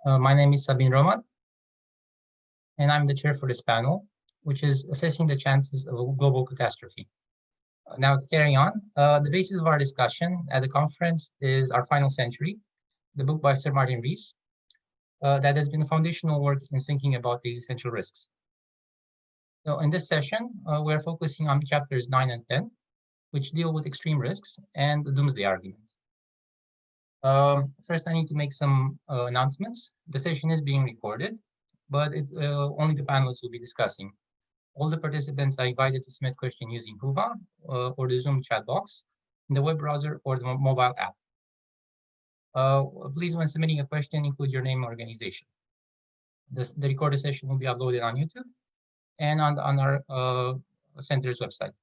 My name is Sabin Roman, and I'm the chair for this panel, which is assessing the chances of a global catastrophe. Now, to carry on, the basis of our discussion at the conference is Our Final Century, the book by Sir Martin Rees, that has been a foundational work in thinking about the existential risks. So in this session, we're focusing on chapters 9 and 10, which deal with extreme risks and the doomsday argument. First, I need to make some announcements. The session is being recorded, but only the panelists will be discussing. All the participants are invited to submit questions using Huva or the Zoom chat box in the web browser or the mobile app. Please, when submitting a question, include your name and organization. The recorded session will be uploaded on YouTube and on our center's website.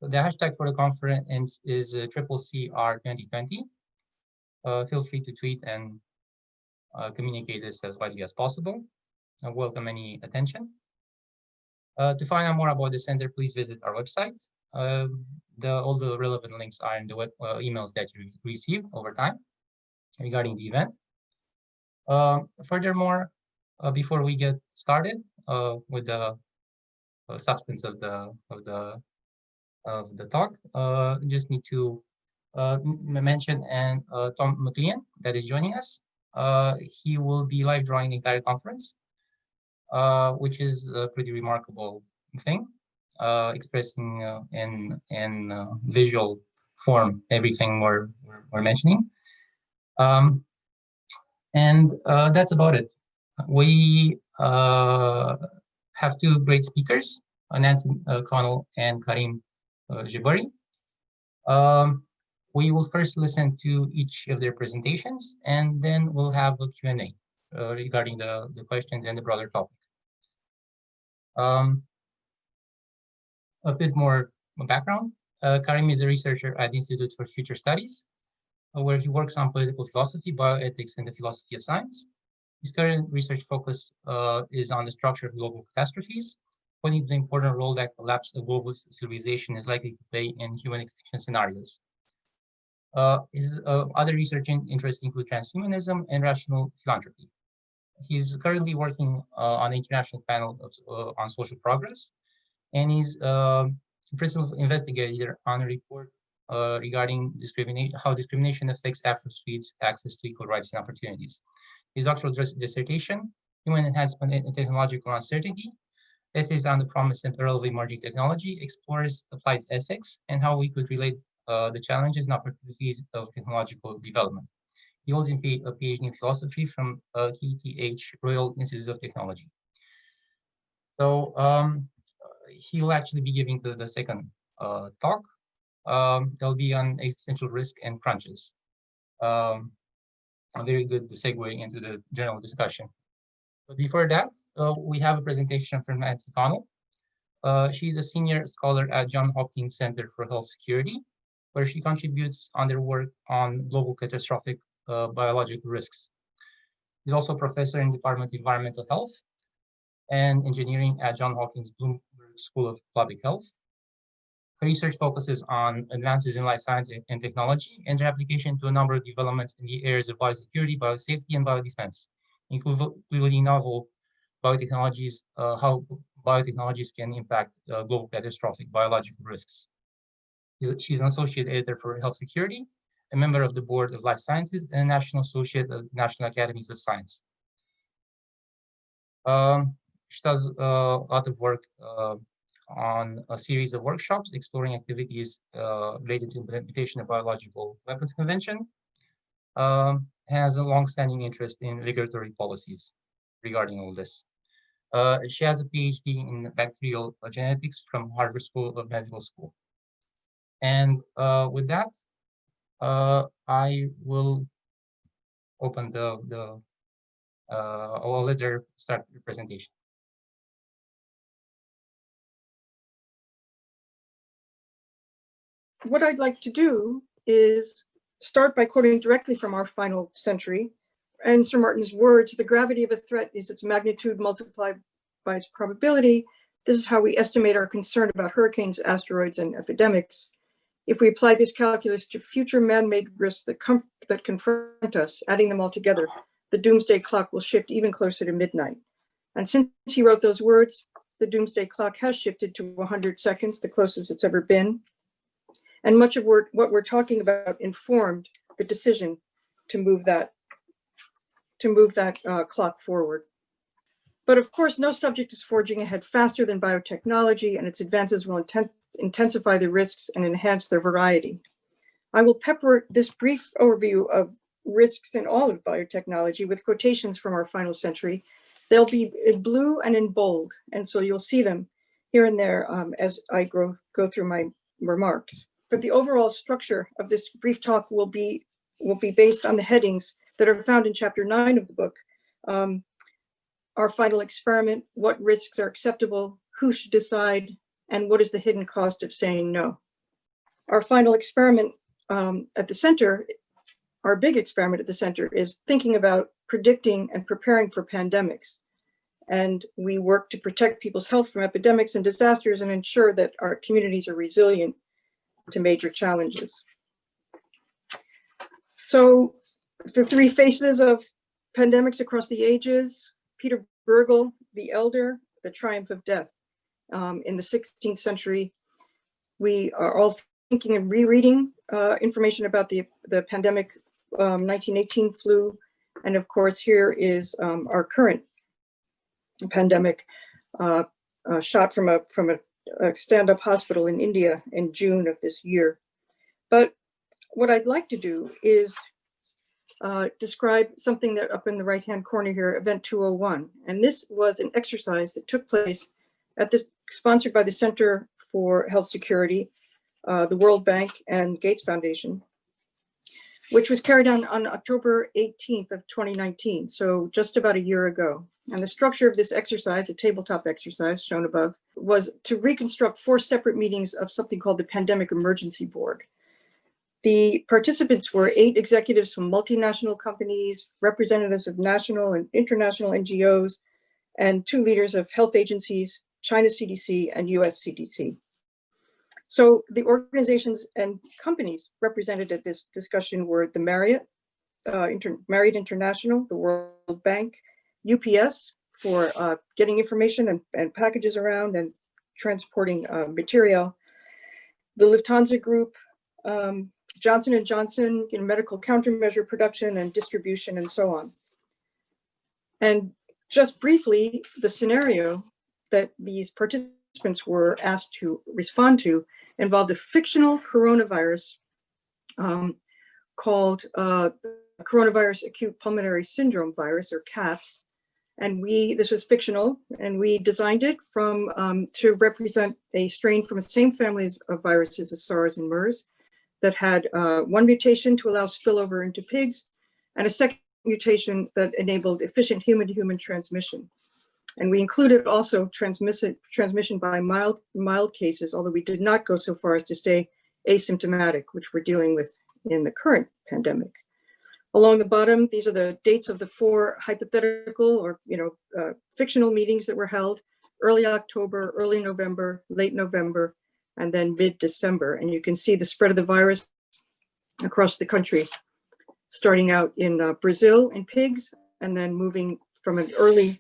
So the hashtag for the conference is CCR 2020. Feel free to tweet and communicate this as widely as possible. I welcome any attention. To find out more about the center, please visit our website. All the relevant links are in the emails that you receive over time regarding the event. Furthermore, before we get started with the substance of the talk, just need to mention Tom McLean that is joining us. He will be live drawing the entire conference, which is a pretty remarkable thing, expressing in visual form everything we're mentioning. And that's about it. We have two great speakers, Nancy Connell and Karim Jebari. We will first listen to each of their presentations, and then we'll have a Q&A regarding the questions and the broader topic. A bit more background. Karim is a researcher at the Institute for Future Studies, where he works on political philosophy, bioethics, and the philosophy of science. His current research focus is on the structure of global catastrophes, pointing to the important role that collapse of global civilization is likely to play in human extinction scenarios. His other research interests include transhumanism and rational philanthropy. He's currently working on an international panel on social progress, and he's principal investigator on a report regarding how discrimination affects Afro-Swedes' access to equal rights and opportunities. His doctoral dissertation, Human Enhancement and Technological Uncertainty, Essays on the Promise and Peril of Emerging Technology, explores applied ethics and how we could relate the challenges and opportunities of technological development. He holds a PhD in philosophy from KTH Royal Institute of Technology. So he will actually be giving the second talk. That'll be on existential risk and crunches. A very good segue into the general discussion. But before that, we have a presentation from Nancy Connell. She's a senior scholar at Johns Hopkins Center for Health Security, where she contributes on their work on global catastrophic biological risks. She's also a professor in the Department of Environmental Health and Engineering at Johns Hopkins Bloomberg School of Public Health. Her research focuses on advances in life science and technology and their application to a number of developments in the areas of biosecurity, biosafety, and biodefense, including novel biotechnologies, how biotechnologies can impact global catastrophic biological risks. She's an associate editor for Health Security, a member of the Board of Life Sciences, and a national associate of National Academies of Science. She does a lot of work on a series of workshops exploring activities related to implementation of biological weapons convention. Has a long-standing interest in regulatory policies regarding all this. She has a PhD in bacterial genetics from Harvard School of Medical School. And with that, I will open I'll let her start the presentation. What I'd like to do is start by quoting directly from Our Final Century. And Sir Martin's words, the gravity of a threat is its magnitude multiplied by its probability. This is how we estimate our concern about hurricanes, asteroids, and epidemics. If we apply this calculus to future man-made risks that confront us, adding them all together, the doomsday clock will shift even closer to midnight. And since he wrote those words, the doomsday clock has shifted to 100 seconds, the closest it's ever been. And much of what we're talking about informed the decision to move that clock forward. But of course, no subject is forging ahead faster than biotechnology, and its advances will intensify the risks and enhance their variety. I will pepper this brief overview of risks in all of biotechnology with quotations from our final century. They'll be in blue and in bold, and so you'll see them here and there as I go through my remarks. But the overall structure of this brief talk will be based on the headings that are found in chapter 9 of the book. Our final experiment, what risks are acceptable, who should decide, and what is the hidden cost of saying no. Our final experiment at the center, our big experiment at the center, is thinking about predicting and preparing for pandemics. And we work to protect people's health from epidemics and disasters and ensure that our communities are resilient to major challenges. So the three faces of pandemics across the ages: Peter Bergel, the Elder, the Triumph of Death. In the 16th century, we are all thinking and rereading information about the pandemic 1918 flu. And of course, here is our current pandemic shot from a stand-up hospital in India in June of this year. But what I'd like to do is describe something that up in the right-hand corner here, Event 201. And this was an exercise that took place sponsored by the Center for Health Security, the World Bank, and Gates Foundation, which was carried out on October 18th of 2019, so just about a year ago. And the structure of this exercise, a tabletop exercise shown above, was to reconstruct 4 separate meetings of something called the Pandemic Emergency Board. The participants were 8 executives from multinational companies, representatives of national and international NGOs, and 2 leaders of health agencies, China CDC and US CDC. So the organizations and companies represented at this discussion were the Marriott International, the World Bank, UPS for getting information and packages around and transporting material, the Lufthansa Group, Johnson & Johnson, medical countermeasure production and distribution, and so on. And just briefly, the scenario that these participants were asked to respond to involved a fictional coronavirus called Coronavirus Acute Pulmonary Syndrome virus, or CAPS. And this was fictional, and we designed it to represent a strain from the same family of viruses as SARS and MERS that had one mutation to allow spillover into pigs, and a second mutation that enabled efficient human-to-human transmission. And we included also transmission by mild cases, although we did not go so far as to stay asymptomatic, which we're dealing with in the current pandemic. Along the bottom, these are the dates of the 4 hypothetical or fictional meetings that were held: early October, early November, late November, and then mid-December. And you can see the spread of the virus across the country, starting out in Brazil in pigs, and then moving from an early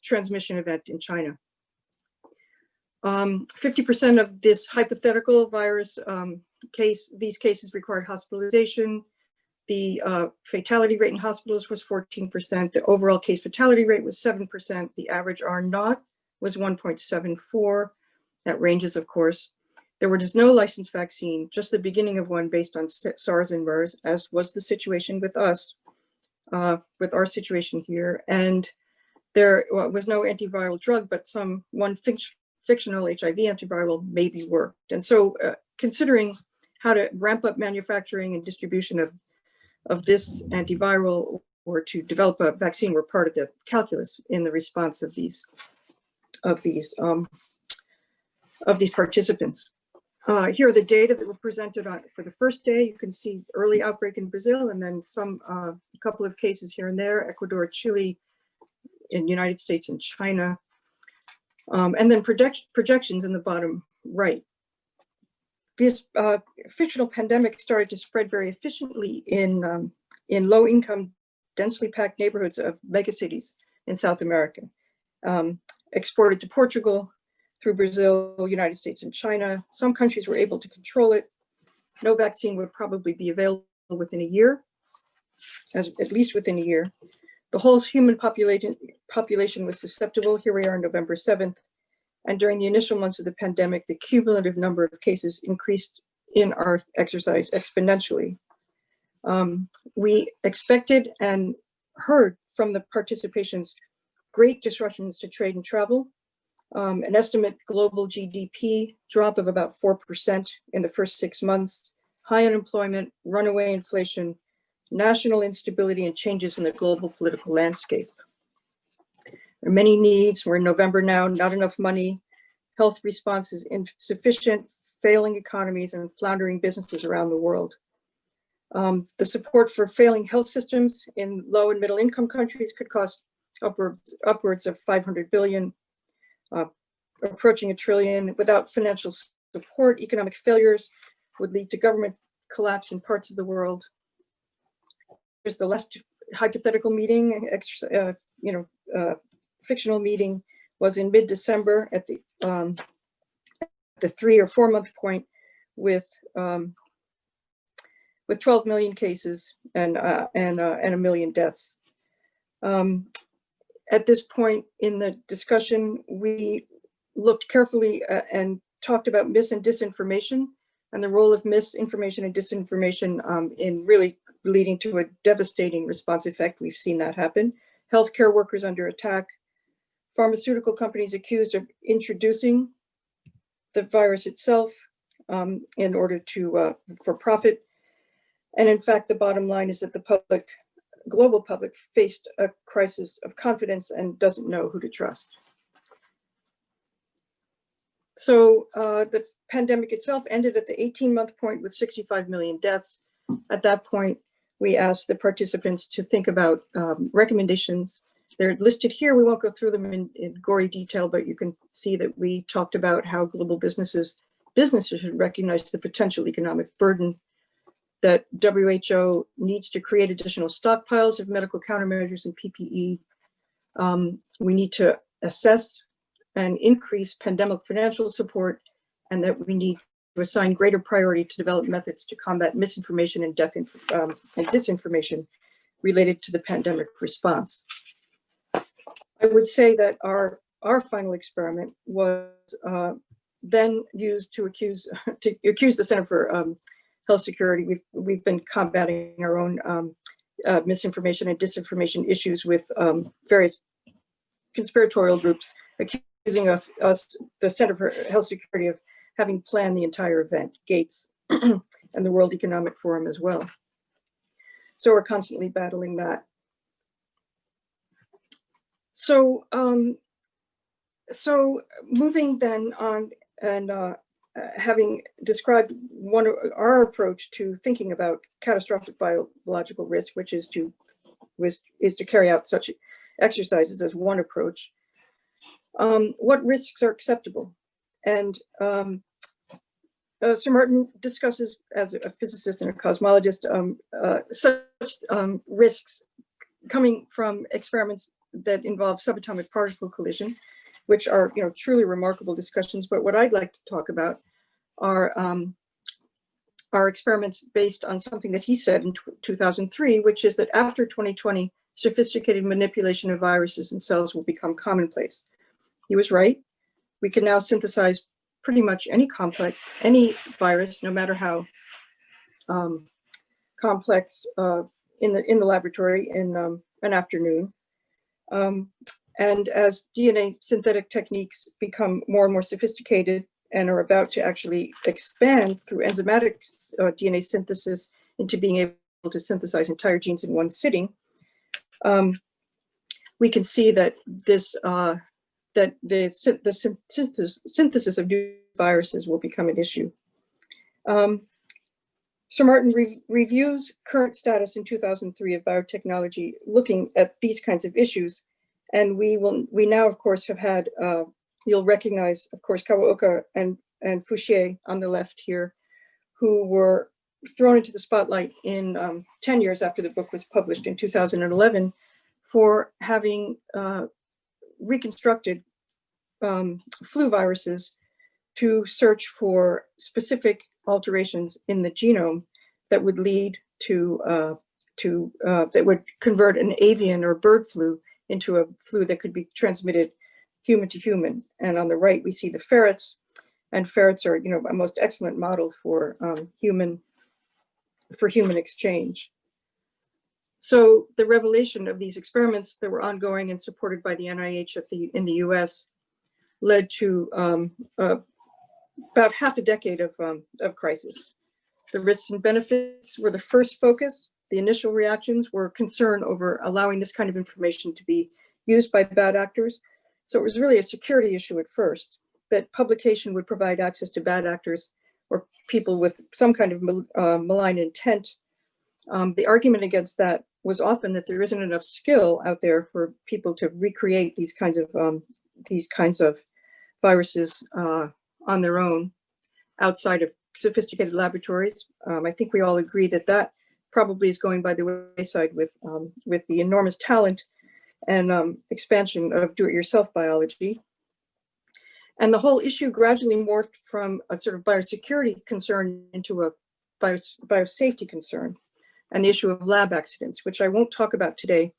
transmission event in China. 50% of this hypothetical virus these cases required hospitalization. The fatality rate in hospitals was 14%. The overall case fatality rate was 7%. The average R0 was 1.74. That ranges, of course. There was no licensed vaccine, just the beginning of one based on SARS and MERS, as was the situation with us, with our situation here. And there was no antiviral drug, but one fictional HIV antiviral maybe worked. And so considering how to ramp up manufacturing and distribution of this antiviral or to develop a vaccine were part of the calculus in the response of these participants. Here are the data that were presented for the first day. You can see early outbreak in Brazil, and then a couple of cases here and there: Ecuador, Chile, in the United States and China. And then projections in the bottom right. This fictional pandemic started to spread very efficiently in low-income, densely packed neighborhoods of megacities in South America. Exported to Portugal, through Brazil, United States, and China. Some countries were able to control it. No vaccine would probably be available within a year, at least within a year. The whole human population was susceptible. Here we are on November 7th. And during the initial months of the pandemic, the cumulative number of cases increased in our exercise exponentially. We expected and heard from the participations great disruptions to trade and travel, an estimate global GDP drop of about 4% in the first 6 months, high unemployment, runaway inflation, national instability, and changes in the global political landscape. There are many needs. We're in November now, not enough money, health responses insufficient, failing economies, and floundering businesses around the world. The support for failing health systems in low and middle income countries could cost upwards of 500 billion, approaching $1 trillion. Without financial support, economic failures would lead to government collapse in parts of the world. There's the last hypothetical meeting, fictional meeting was in mid-December at the 3 or 4 month point with 12 million cases and 1 million deaths. At this point in the discussion, we looked carefully and talked about mis and disinformation and the role of misinformation and disinformation in really leading to a devastating response effect. We've seen that happen. Healthcare workers under attack, pharmaceutical companies accused of introducing the virus itself in order to for profit. And in fact, the bottom line is that the global public faced a crisis of confidence and doesn't know who to trust. So the pandemic itself ended at the 18-month point with 65 million deaths. At that point, we asked the participants to think about recommendations. They're listed here. We won't go through them in gory detail, but you can see that we talked about how global businesses should recognize the potential economic burden, that WHO needs to create additional stockpiles of medical countermeasures and PPE. We need to assess and increase pandemic financial support, and that we need to assign greater priority to develop methods to combat misinformation and disinformation related to the pandemic response. I would say that our final experiment was then used to accuse the Center for Health Security. We've been combating our own misinformation and disinformation issues with various conspiratorial groups accusing us, the Center for Health Security, of having planned the entire event, Gates and the World Economic Forum as well. So we're constantly battling that. So, moving then on, and having described one of our approach to thinking about catastrophic biological risk, which is to carry out such exercises as one approach. What risks are acceptable? And Sir Martin discusses, as a physicist and a cosmologist, such risks coming from experiments that involve subatomic particle collision, which are truly remarkable discussions. But what I'd like to talk about are experiments based on something that he said in 2003, which is that after 2020, sophisticated manipulation of viruses and cells will become commonplace. He was right. We can now synthesize pretty much any virus, no matter how complex, in the laboratory in an afternoon. And as DNA synthetic techniques become more and more sophisticated and are about to actually expand through enzymatic DNA synthesis into being able to synthesize entire genes in one sitting, we can see that the synthesis of new viruses will become an issue. Sir Martin reviews current status in 2003 of biotechnology, looking at these kinds of issues. And we now, of course, have had, you'll recognize, of course, Kawaoka and Fouchier on the left here, who were thrown into the spotlight in 10 years after the book was published in 2011 for having reconstructed flu viruses to search for specific alterations in the genome that would lead to that would convert an avian or bird flu into a flu that could be transmitted human to human. And on the right, we see the ferrets, and ferrets are, a most excellent model for human exchange. So the revelation of these experiments that were ongoing and supported by the NIH in the US led to about half a decade of crisis. The risks and benefits were the first focus. The initial reactions were concern over allowing this kind of information to be used by bad actors. So it was really a security issue at first, that publication would provide access to bad actors or people with some kind of malign intent. The argument against that was often that there isn't enough skill out there for people to recreate these kinds of viruses on their own outside of sophisticated laboratories. I think we all agree that that probably is going by the wayside with the enormous talent and expansion of do-it-yourself biology. And the whole issue gradually morphed from a sort of biosecurity concern into a biosafety concern, and the issue of lab accidents, which I won't talk about today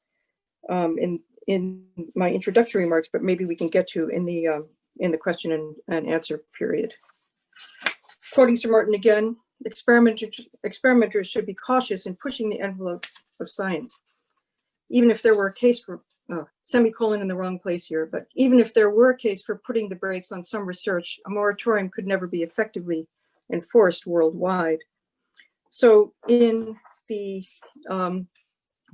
in my introductory remarks, but maybe we can get to in the question and answer period. Quoting Sir Martin again, experimenters should be cautious in pushing the envelope of science. Even if there were a case for, semicolon in the wrong place here, but even if there were a case for putting the brakes on some research, a moratorium could never be effectively enforced worldwide. So in the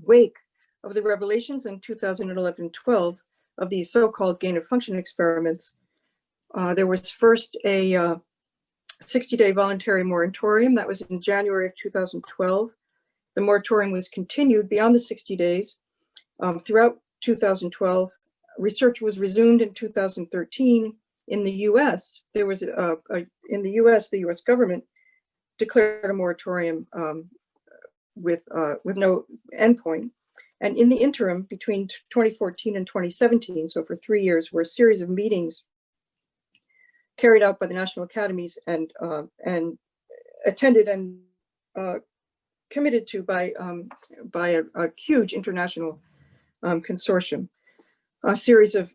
wake of the revelations in 2011-12 of these so-called gain-of-function experiments, there was first a 60-day voluntary moratorium. That was in January of 2012. The moratorium was continued beyond the 60 days throughout 2012. Research was resumed in 2013. In the US, there was the US government declared a moratorium with no endpoint. And in the interim, between 2014 and 2017, so for 3 years, were a series of meetings carried out by the national academies and attended and committed to by a huge international consortium. A series of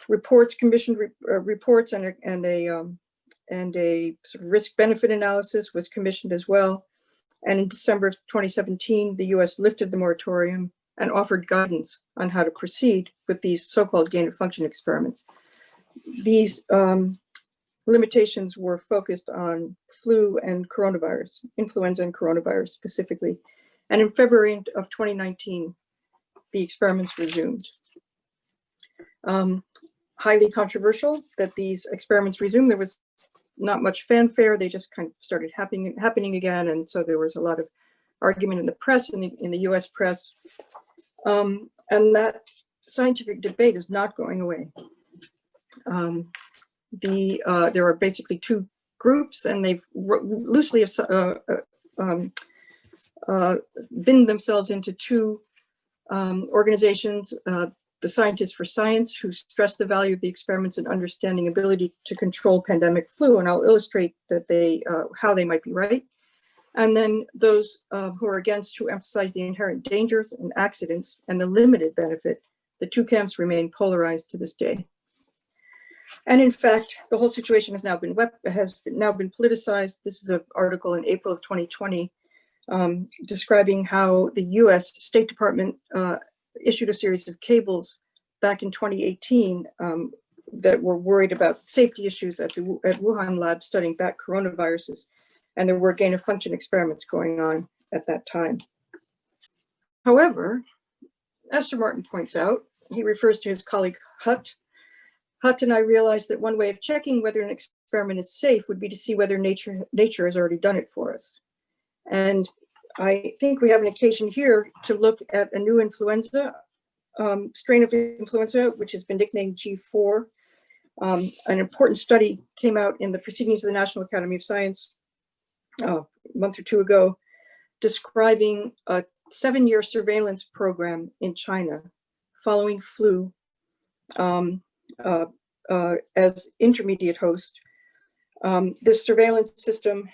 reports, commissioned reports, and a sort of risk-benefit analysis was commissioned as well. And in December of 2017, the US lifted the moratorium and offered guidance on how to proceed with these so-called gain-of-function experiments. These limitations were focused on flu and coronavirus, influenza and coronavirus specifically. And in February of 2019, the experiments resumed. Highly controversial that these experiments resumed. There was not much fanfare. They just kind of started happening again. And so there was a lot of argument in the press, in the US press. And that scientific debate is not going away. There are basically two groups, and they've loosely binned themselves into two organizations, the Scientists for Science, who stress the value of the experiments and understanding ability to control pandemic flu, and I'll illustrate that how they might be right. And then those who are against, who emphasize the inherent dangers and accidents and the limited benefit. The two camps remain polarized to this day. And in fact, the whole situation has now been politicized. This is an article in April of 2020 describing how the US State Department issued a series of cables back in 2018 that were worried about safety issues at Wuhan lab studying bat coronaviruses. And there were gain-of-function experiments going on at that time. However, as Sir Martin points out, he refers to his colleague Hutt. Hutt and I realized that one way of checking whether an experiment is safe would be to see whether nature has already done it for us. And I think we have an occasion here to look at a new influenza, strain of influenza, which has been nicknamed G4. An important study came out in the Proceedings of the National Academy of Science a month or two ago, describing a 7-year surveillance program in China following flu as intermediate host. This surveillance system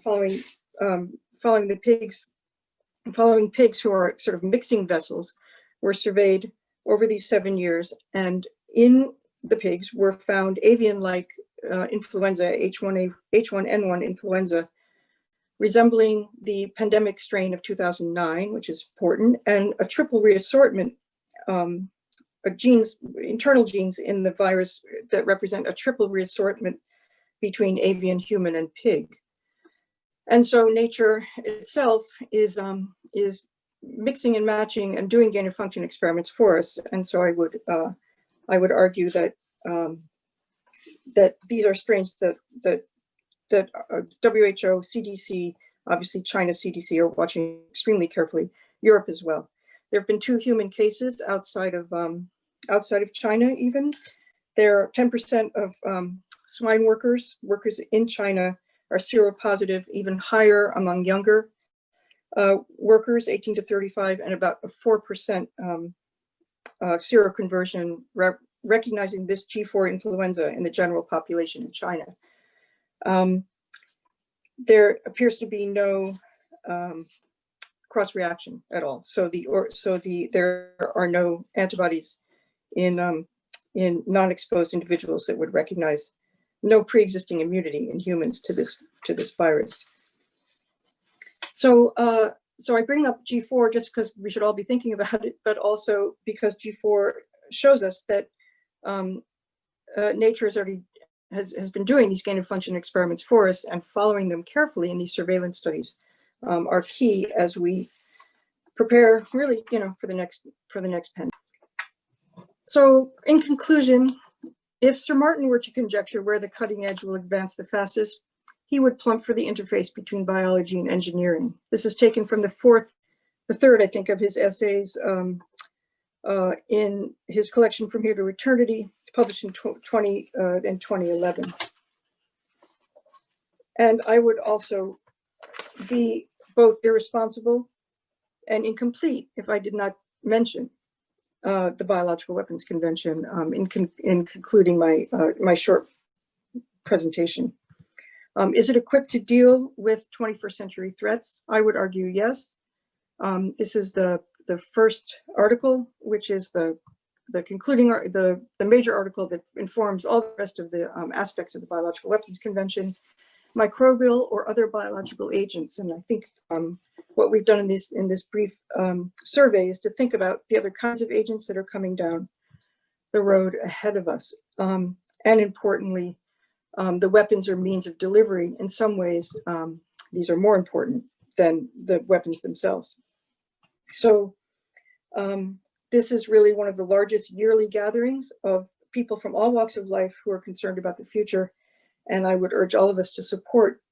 following pigs who are sort of mixing vessels were surveyed over these 7 years, and in the pigs were found avian-like influenza, H1N1 influenza, resembling the pandemic strain of 2009, which is important, and a triple reassortment of genes, internal genes in the virus that represent a triple reassortment between avian, human, and pig. And so nature itself is mixing and matching and doing gain of function experiments for us. And so I would argue that that these are strains that WHO, CDC, obviously China CDC are watching extremely carefully. Europe as well. There have been 2 human cases outside of China. Even there are 10% of swine workers in China are seropositive, even higher among younger workers, 18 to 35, and about a 4% seroconversion, recognizing this G4 influenza in the general population in China. There appears to be no cross-reaction at all. So there are no antibodies in non-exposed individuals that would recognize no pre-existing immunity in humans to this virus. So I bring up G4 just because we should all be thinking about it, but also because G4 shows us that nature has been doing these gain of function experiments for us, and following them carefully in these surveillance studies are key as we prepare really, for the next pandemic. So in conclusion, if Sir Martin were to conjecture where the cutting edge will advance the fastest, he would plump for the interface between biology and engineering. This is taken from the third, I think, of his essays in his collection From Here to Eternity, published in 2011. And I would also be both irresponsible and incomplete if I did not mention the Biological Weapons Convention in concluding my short presentation. Is it equipped to deal with 21st century threats? I would argue yes. This is the first article, which is the concluding, the major article that informs all the rest of the aspects of the Biological Weapons Convention, microbial or other biological agents. And I think what we've done in this brief survey is to think about the other kinds of agents that are coming down the road ahead of us. And importantly, the weapons or means of delivery. In some ways, these are more important than the weapons themselves. So this is really one of the largest yearly gatherings of people from all walks of life who are concerned about the future. And I would urge all of us to support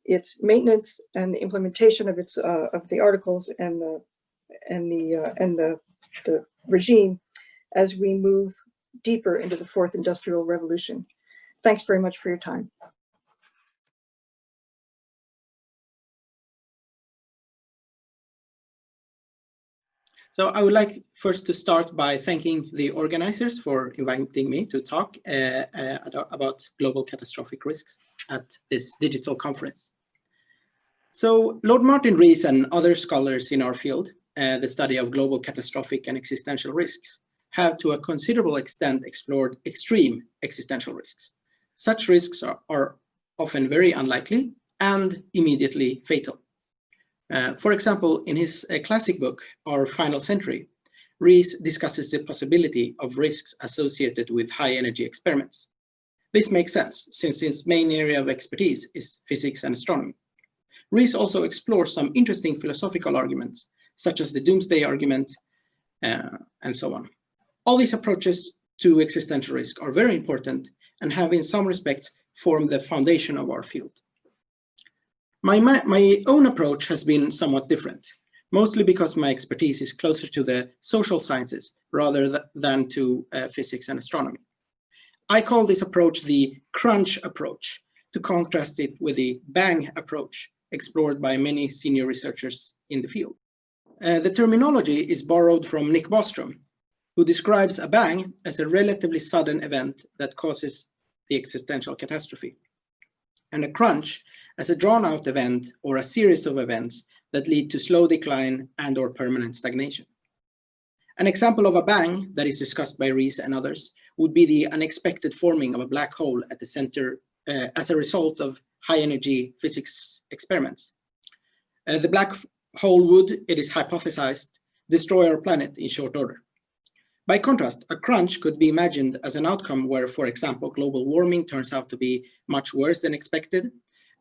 its maintenance and the implementation of its of the articles and the regime as we move deeper into the fourth industrial revolution. Thanks very much for your time. So I would like first to start by thanking the organizers for inviting me to talk about global catastrophic risks at this digital conference. So Lord Martin Rees and other scholars in our field, the study of global catastrophic and existential risks, have to a considerable extent explored extreme existential risks. Such risks are often very unlikely and immediately fatal. For example, in his classic book, Our Final Century, Rees discusses the possibility of risks associated with high-energy experiments. This makes sense, since his main area of expertise is physics and astronomy. Rees also explores some interesting philosophical arguments, such as the doomsday argument, and so on. All these approaches to existential risk are very important and have in some respects formed the foundation of our field. My own approach has been somewhat different, mostly because my expertise is closer to the social sciences rather than to physics and astronomy. I call this approach the crunch approach, to contrast it with the bang approach explored by many senior researchers in the field. The terminology is borrowed from Nick Bostrom, who describes a bang as a relatively sudden event that causes the existential catastrophe, and a crunch as a drawn-out event or a series of events that lead to slow decline and/or permanent stagnation. An example of a bang that is discussed by Rees and others would be the unexpected forming of a black hole at the center as a result of high-energy physics experiments. The black hole would, it is hypothesized, destroy our planet in short order. By contrast, a crunch could be imagined as an outcome where, for example, global warming turns out to be much worse than expected,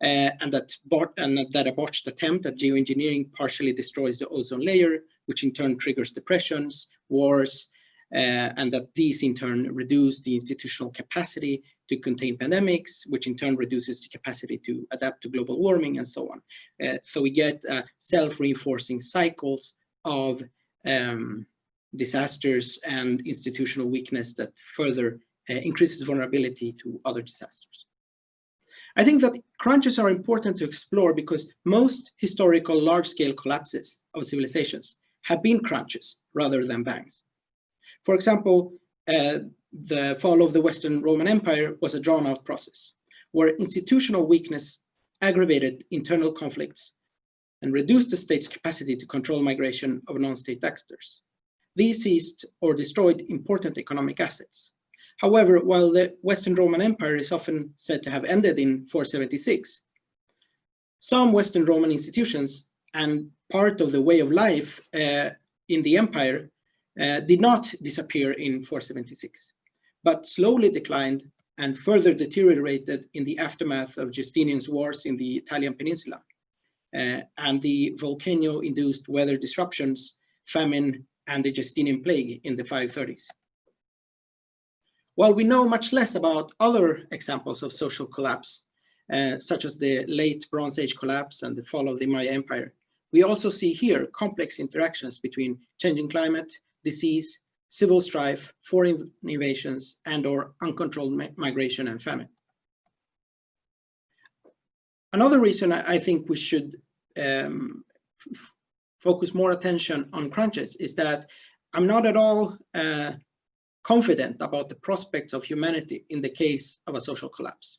and that a botched attempt at geoengineering partially destroys the ozone layer, which in turn triggers depressions, wars, and that these in turn reduce the institutional capacity to contain pandemics, which in turn reduces the capacity to adapt to global warming and so on. So we get self-reinforcing cycles of disasters and institutional weakness that further increases vulnerability to other disasters. I think that crunches are important to explore because most historical large-scale collapses of civilizations have been crunches rather than bangs. For example, the fall of the Western Roman Empire was a drawn-out process where institutional weakness aggravated internal conflicts and reduced the state's capacity to control migration of non-state actors. These seized or destroyed important economic assets. However, while the Western Roman Empire is often said to have ended in 476, some Western Roman institutions and part of the way of life in the empire did not disappear in 476, but slowly declined and further deteriorated in the aftermath of Justinian's wars in the Italian peninsula and the volcano-induced weather disruptions, famine, and the Justinian plague in the 530s. While we know much less about other examples of social collapse, such as the late Bronze Age collapse and the fall of the Maya Empire, we also see here complex interactions between changing climate, disease, civil strife, foreign invasions, and/or uncontrolled migration and famine. Another reason I think we should focus more attention on crunches is that I'm not at all confident about the prospects of humanity in the case of a social collapse.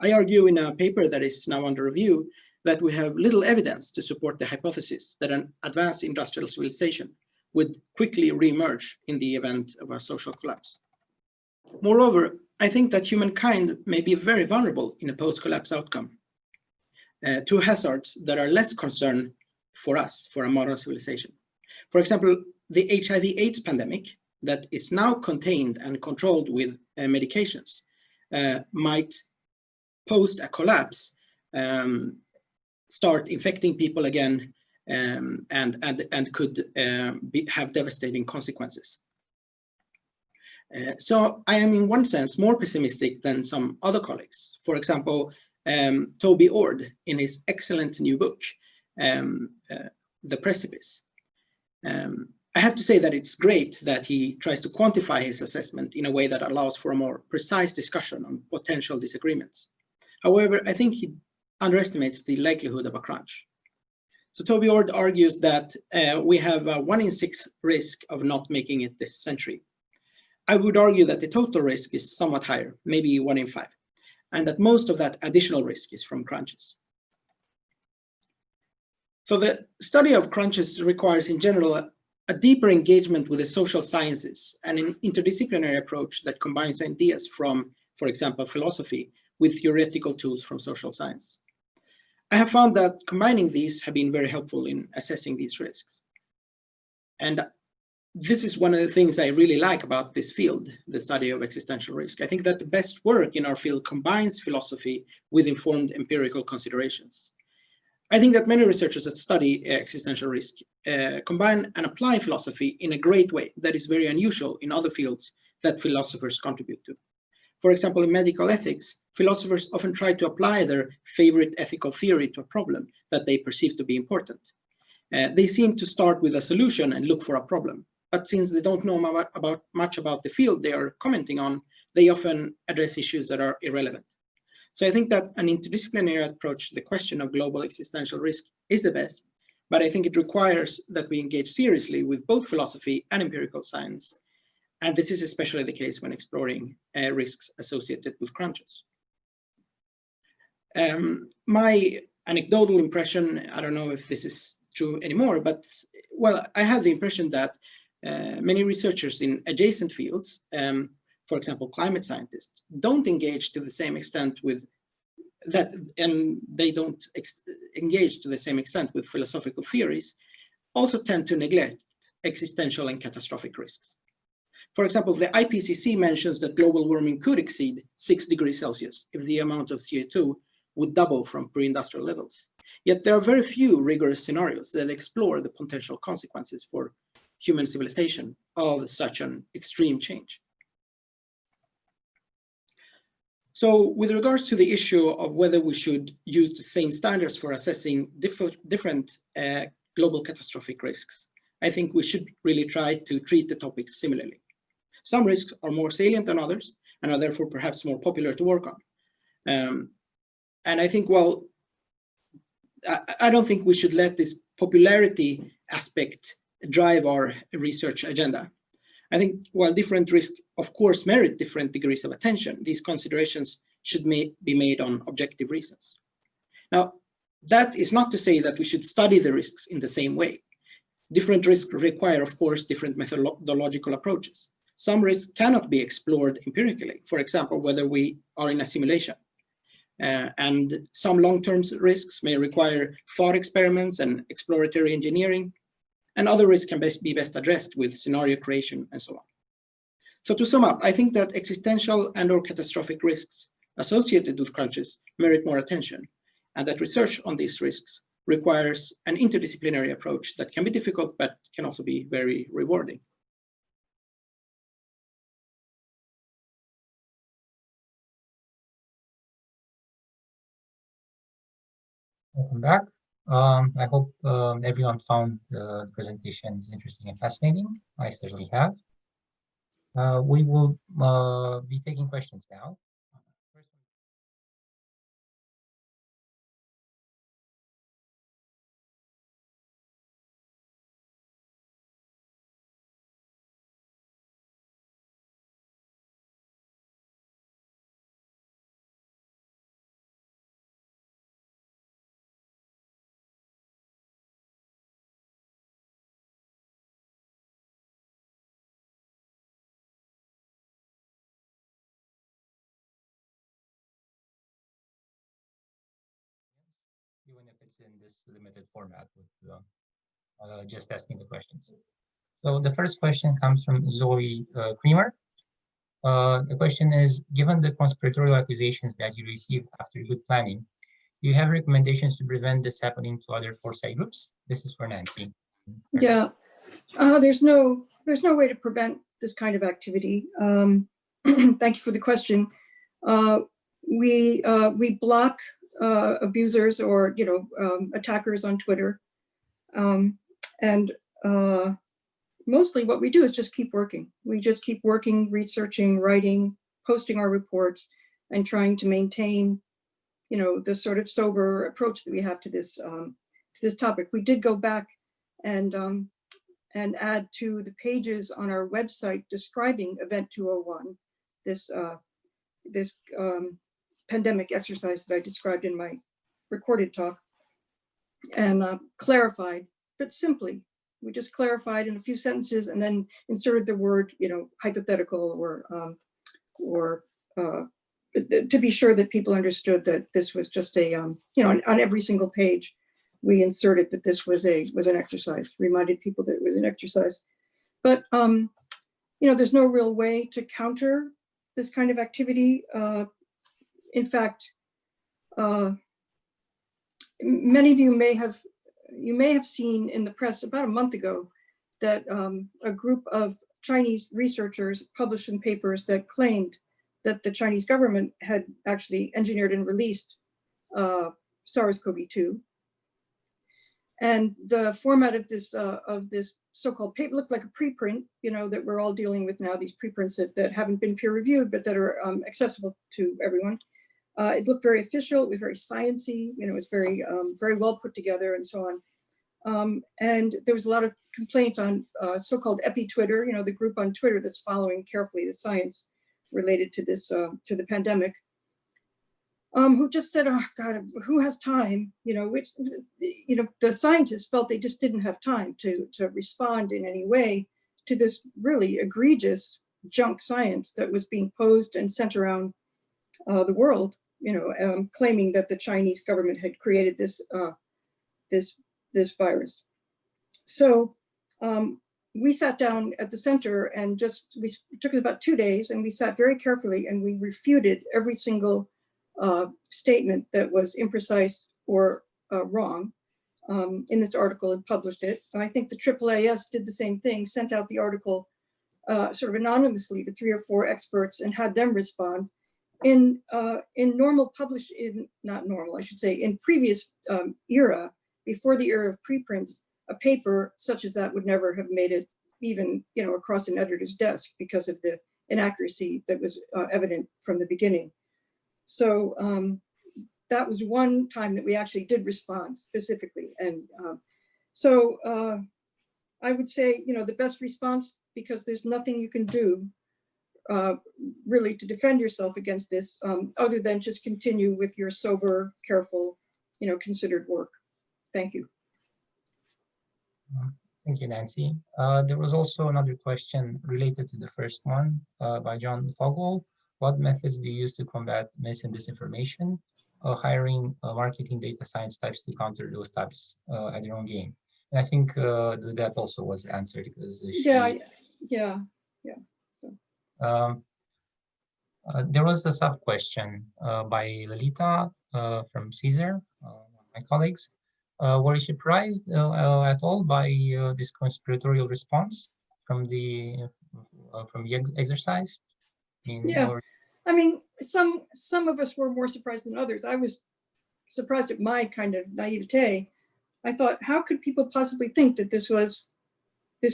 I argue in a paper that is now under review that we have little evidence to support the hypothesis that an advanced industrial civilization would quickly re-emerge in the event of a social collapse. Moreover, I think that humankind may be very vulnerable in a post-collapse outcome to hazards that are less concern for us, for a modern civilization. For example, the HIV/AIDS pandemic that is now contained and controlled with medications might, post a collapse, start infecting people again and could have devastating consequences. So I am in one sense more pessimistic than some other colleagues. For example, Toby Ord in his excellent new book, The Precipice. I have to say that it's great that he tries to quantify his assessment in a way that allows for a more precise discussion on potential disagreements. However, I think he underestimates the likelihood of a crunch. So Toby Ord argues that we have a 1 in 6 risk of not making it this century. I would argue that the total risk is somewhat higher, maybe 1 in 5, and that most of that additional risk is from crunches. So the study of crunches requires in general a deeper engagement with the social sciences and an interdisciplinary approach that combines ideas from, for example, philosophy with theoretical tools from social science. I have found that combining these have been very helpful in assessing these risks. And this is one of the things I really like about this field, the study of existential risk. I think that the best work in our field combines philosophy with informed empirical considerations. I think that many researchers that study existential risk combine and apply philosophy in a great way that is very unusual in other fields that philosophers contribute to. For example, in medical ethics, philosophers often try to apply their favorite ethical theory to a problem that they perceive to be important. They seem to start with a solution and look for a problem. But since they don't know much about the field they are commenting on, they often address issues that are irrelevant. So I think that an interdisciplinary approach to the question of global existential risk is the best, but I think it requires that we engage seriously with both philosophy and empirical science. And this is especially the case when exploring risks associated with crunches. My anecdotal impression, I don't know if this is true anymore, but well, I have the impression that many researchers in adjacent fields, for example, climate scientists, don't engage to the same extent with that, and they don't engage to the same extent with philosophical theories, also tend to neglect existential and catastrophic risks. For example, the IPCC mentions that global warming could exceed 6 degrees Celsius if the amount of CO2 would double from pre-industrial levels. Yet there are very few rigorous scenarios that explore the potential consequences for human civilization of such an extreme change. So with regards to the issue of whether we should use the same standards for assessing different global catastrophic risks, I think we should really try to treat the topics similarly. Some risks are more salient than others and are therefore perhaps more popular to work on. And I think, well, I don't think we should let this popularity aspect drive our research agenda. I think while different risks, of course, merit different degrees of attention, these considerations should be made on objective reasons. Now, that is not to say that we should study the risks in the same way. Different risks require, of course, different methodological approaches. Some risks cannot be explored empirically, for example, whether we are in a simulation. And some long-term risks may require thought experiments and exploratory engineering, and other risks can be best addressed with scenario creation and so on. So to sum up, I think that existential and/or catastrophic risks associated with crunches merit more attention, and that research on these risks requires an interdisciplinary approach that can be difficult, but can also be very rewarding. Welcome back. I hope everyone found the presentations interesting and fascinating. I certainly have. We will be taking questions now. Even if it's in this limited format, with just asking the questions. So the first question comes from Zoe Creamer. The question is, given the conspiratorial accusations that you received after good planning, do you have recommendations to prevent this happening to other foresight groups? This is for Nancy. Yeah, there's no way to prevent this kind of activity. Thank you for the question. We block abusers or attackers on Twitter, and mostly what we do is just keep working. We just keep working, researching, writing, posting our reports, and trying to maintain, the sort of sober approach that we have to this topic. We did go back and add to the pages on our website describing Event 201, this pandemic exercise that I described in my recorded talk, and clarified, but simply. We just clarified in a few sentences and then inserted the word, hypothetical or to be sure that people understood that this was just a, on every single page, we inserted that this was an exercise, reminded people that it was an exercise. But, there's no real way to counter this kind of activity. In fact, many of you may have seen in the press about a month ago that a group of Chinese researchers published in papers that claimed that the Chinese government had actually engineered and released SARS-CoV-2. And the format of this so-called paper looked like a preprint, that we're all dealing with now, these preprints that haven't been peer reviewed, but that are accessible to everyone. It looked very official. It was very sciencey. You know, it was very, very well put together and so on. And there was a lot of complaint on so-called epi-Twitter, you know, the group on Twitter that's following carefully the science related to this, to the pandemic, who just said, oh God, who has time? You know, which, you know, the scientists felt they just didn't have time to respond in any way to this really egregious junk science that was being posed and sent around the world, you know, claiming that the Chinese government had created this, this virus. So we sat down at the center and just, it took us about 2 days, and we sat very carefully and we refuted every single statement that was imprecise or wrong in this article and published it. And I think the AAAS did the same thing, sent out the article sort of anonymously to 3 or 4 experts and had them respond. In normal not normal, I should say, in previous era, before the era of preprints, a paper such as that would never have made it even, you know, across an editor's desk because of the inaccuracy that was evident from the beginning. So that was one time that we actually did respond specifically. And so I would say, you know, the best response, because there's nothing you can do really to defend yourself against this, other than just continue with your sober, careful, you know, considered work. Thank you. Thank you, Nancy. There was also another question related to the first one by John Fogel. What methods do you use to combat mis and disinformation? Hiring marketing data science types to counter those types at their own game. And I think that also was answered because yeah. There was a sub question by Lalita from CSER, my colleagues. Were you surprised at all by this conspiratorial response from the exercise? I mean, some of us were more surprised than others. I was surprised at my kind of naivete. I thought, how could people possibly think that this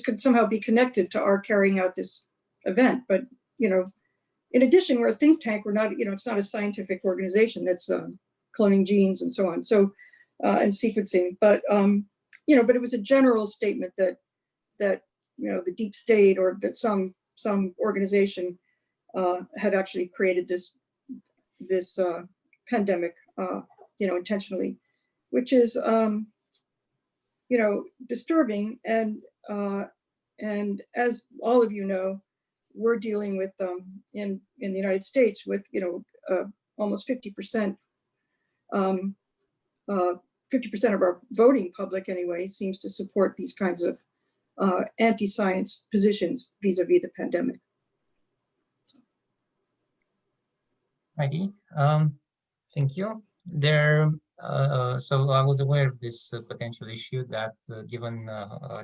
could somehow be connected to our carrying out this event? But, you know, in addition, we're a think tank. We're not, you know, it's not a scientific organization that's cloning genes and so on. So, and sequencing, but, you know, but it was a general statement that, you know, the deep state or that some organization had actually created this pandemic, you know, intentionally, which is, you know, disturbing. And as all of you know, we're dealing with in the United States with, you know, almost 50%. 50% of our voting public anyway seems to support these kinds of anti-science positions vis-a-vis the pandemic. Righty, thank you. So I was aware of this potential issue that given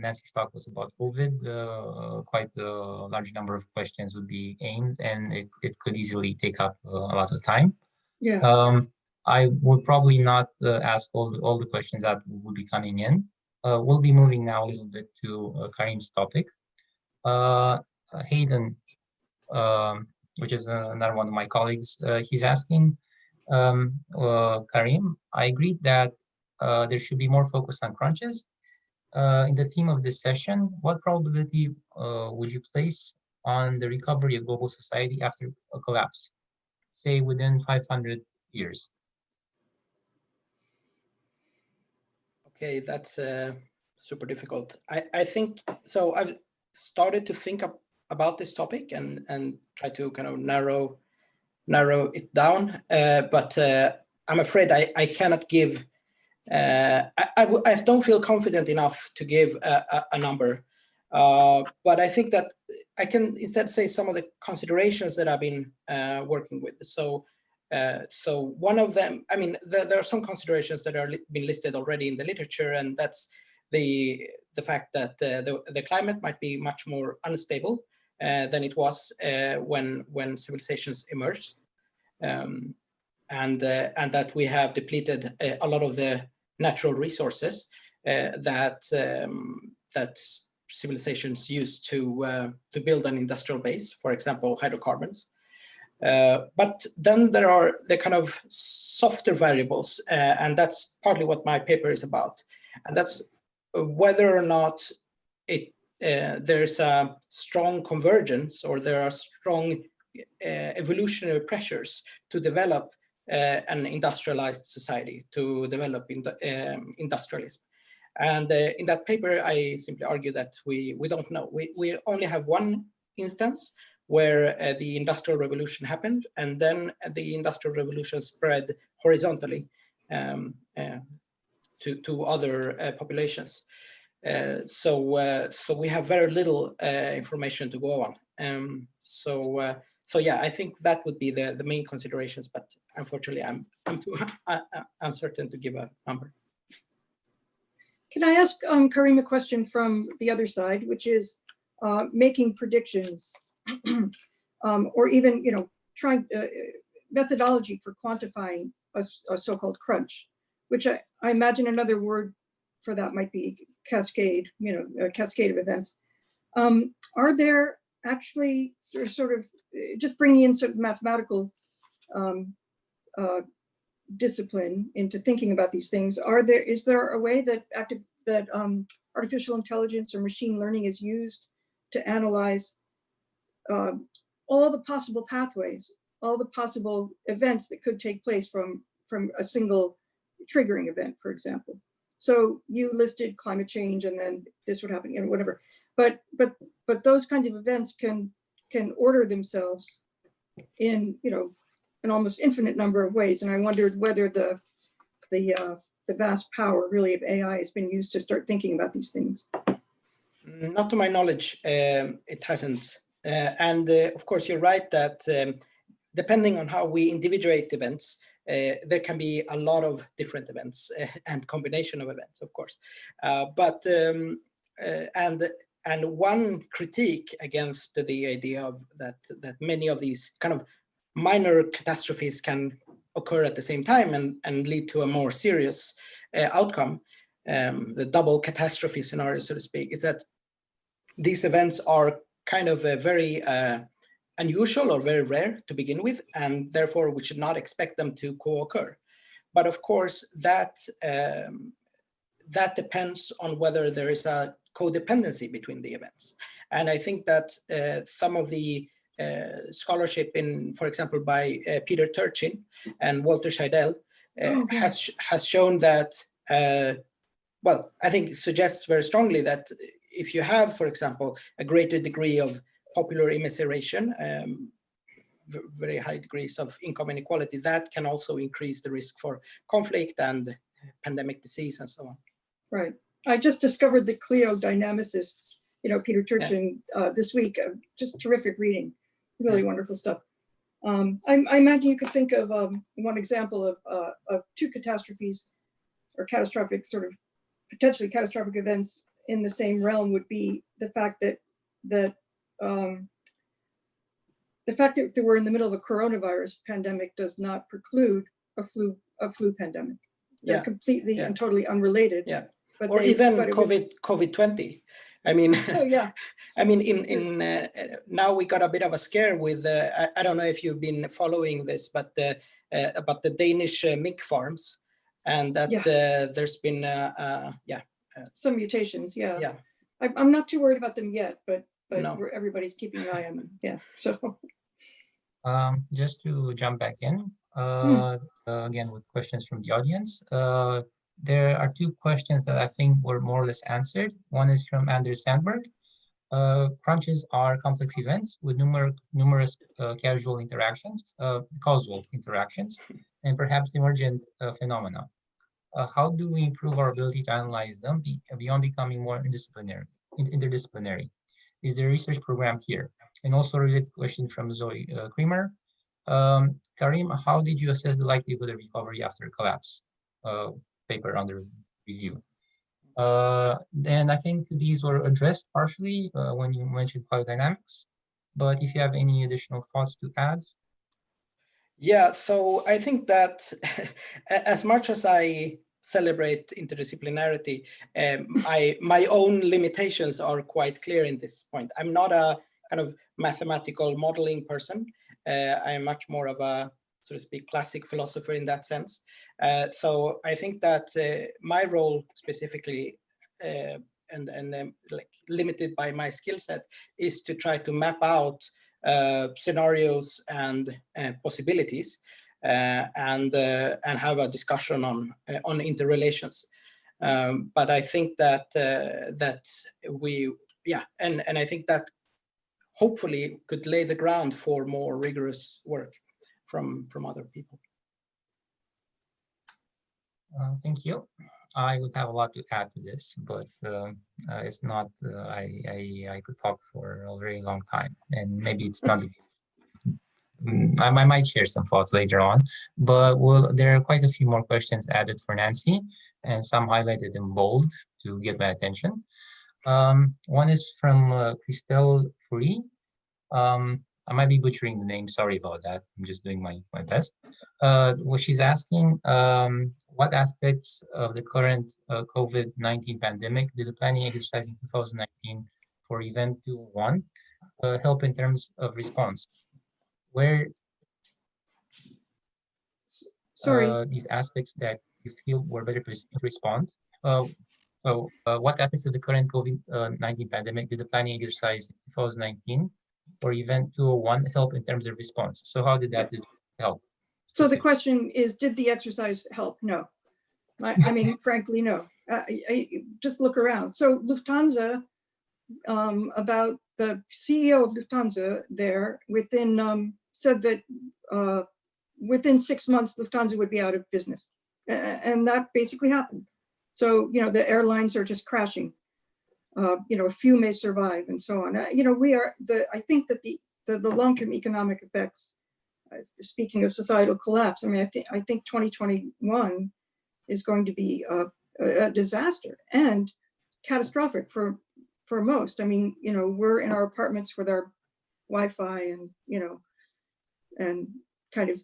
Nancy's talk was about COVID, quite a large number of questions would be aimed, and it could easily take up a lot of time. Yeah. I would probably not ask all the questions that will be coming in. We'll be moving now a little bit to Karim's topic. Hayden, which is another one of my colleagues, he's asking, Karim, I agreed that there should be more focus on crunches. In the theme of this session, what probability would you place on the recovery of global society after a collapse, say within 500 years? Okay, that's super difficult. I think, so I've started to think about this topic and try to kind of narrow it down, but I'm afraid I cannot give, I don't feel confident enough to give a number, but I think that I can instead say some of the considerations that I've been working with. So one of them, I mean, there are some considerations that are been listed already in the literature, and that's the fact that the climate might be much more unstable than it was when civilizations emerged, and that we have depleted a lot of the natural resources that civilizations used to build an industrial base, for example, hydrocarbons. But then there are the kind of softer variables, and that's partly what my paper is about. And that's whether or not there's a strong convergence, or there are strong evolutionary pressures to develop an industrialized society, to develop industrialism. And in that paper, I simply argue that we don't know. We only have one instance where the Industrial Revolution happened, and then the Industrial Revolution spread horizontally to other populations. So we have very little information to go on. So yeah, I think that would be the main considerations, but unfortunately, I'm too uncertain to give a number. Can I ask Karim a question from the other side, which is making predictions, or even trying methodology for quantifying a so-called crunch, which I imagine another word for that might be cascade, a cascade of events. Are there actually sort of just bringing in sort of mathematical discipline into thinking about these things? Is there a way that artificial intelligence or machine learning is used to analyze all the possible pathways, all the possible events that could take place from a single triggering event, for example? So you listed climate change, and then this would happen, whatever. But those kinds of events can order themselves in an almost infinite number of ways. And I wondered whether the vast power really of AI has been used to start thinking about these things. Not to my knowledge, it hasn't. And of course, you're right that depending on how we individuate events, there can be a lot of different events and combination of events, of course. And one critique against the idea of that many of these kind of minor catastrophes can occur at the same time and lead to a more serious outcome, the double catastrophe scenario, so to speak, is that these events are kind of very unusual or very rare to begin with, and therefore we should not expect them to co-occur. But of course, that depends on whether there is a codependency between the events. And I think that some of the scholarship for example, by Peter Turchin and Walter Scheidel has shown that, well, I think it suggests very strongly that if you have, for example, a greater degree of popular immiseration, very high degrees of income inequality, that can also increase the risk for conflict and pandemic disease and so on. Right. I just discovered the Clio dynamicists, Peter Turchin, this week. Just terrific reading, really wonderful stuff. I imagine you could think of one example of two catastrophes or catastrophic, sort of potentially catastrophic events in the same realm would be the fact that we're in the middle of a coronavirus pandemic does not preclude a flu pandemic. They're completely and totally unrelated. Yeah. Or even COVID-20. I mean, I mean, now we got a bit of a scare with, I don't know if you've been following this, but about the Danish mink farms, and that there's been, some mutations. Yeah. I'm not too worried about them yet, but no. Everybody's keeping an eye on them. Yeah. So. Just to jump back in, again with questions from the audience. There are two questions that I think were more or less answered. One is from Anders Sandberg. Crunches are complex events with numerous causal interactions, and perhaps emergent phenomena. How do we improve our ability to analyze them beyond becoming more interdisciplinary? Is there a research program here? And also a related question from Zoe Creamer. Karim, how did you assess the likelihood of recovery after collapse? Paper under review. And I think these were addressed partially when you mentioned biodynamics, but if you have any additional thoughts to add. Yeah, so I think that as much as I celebrate interdisciplinarity, my own limitations are quite clear in this point. I'm not a kind of mathematical modeling person, I am much more of a, so to speak, classic philosopher in that sense. So I think that my role specifically, like limited by my skill set, is to try to map out scenarios and possibilities, and have a discussion on interrelations. But I think that and I think that hopefully could lay the ground for more rigorous work from other people. Thank you. I would have a lot to add to this, but it's not. I could talk for a very long time, and maybe it's not. I might share some thoughts later on, but there are quite a few more questions added for Nancy, and some highlighted in bold to get my attention. One is from Christelle Fourie. I might be butchering the name. Sorry about that. I'm just doing my best. Well, she's asking, what aspects of the current COVID-19 pandemic did the planning exercise in 2019 for Event 201 help in terms of response? Where these aspects that you feel were better to respond? What aspects of the current COVID-19 pandemic did the planning exercise in 2019 or Event 201 help in terms of response? So how did that help? So the question is, did the exercise help? No. I mean, frankly, no. I just look around. So Lufthansa, about the CEO of Lufthansa there said that within 6 months, Lufthansa would be out of business. And that basically happened. So, the airlines are just crashing. A few may survive and so on. I think that the long-term economic effects, speaking of societal collapse, I think 2021 is going to be a disaster and catastrophic for most. We're in our apartments with our Wi-Fi and kind of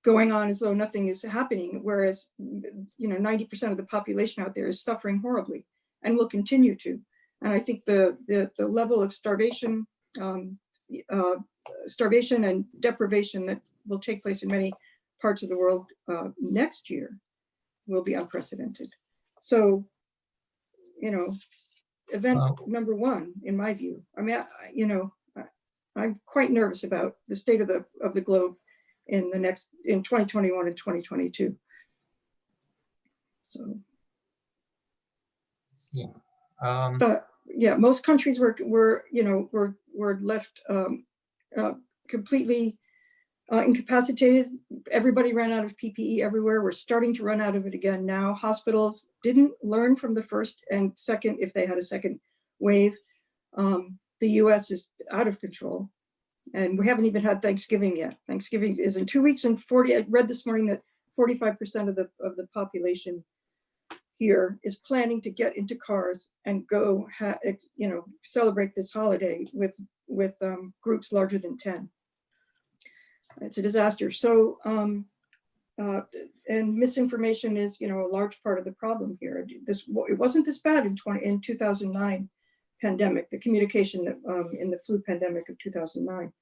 going on as though nothing is happening, whereas 90% of the population out there is suffering horribly and will continue to. And I think the level of starvation and deprivation that will take place in many parts of the world next year will be unprecedented. So, event number one, in my view, I'm quite nervous about the state of the globe in 2021 and 2022. So. Yeah. Most countries were left completely incapacitated. Everybody ran out of PPE everywhere. We're starting to run out of it again now. Hospitals didn't learn from the first and second, if they had a second wave. The US is out of control. And we haven't even had Thanksgiving yet. Thanksgiving is in 2 weeks, and I read this morning that 45% of the population here is planning to get into cars and go, celebrate this holiday with groups larger than 10. It's a disaster. So, and misinformation is, a large part of the problem here. It wasn't this bad in 2009 pandemic, the communication in the flu pandemic of 2009.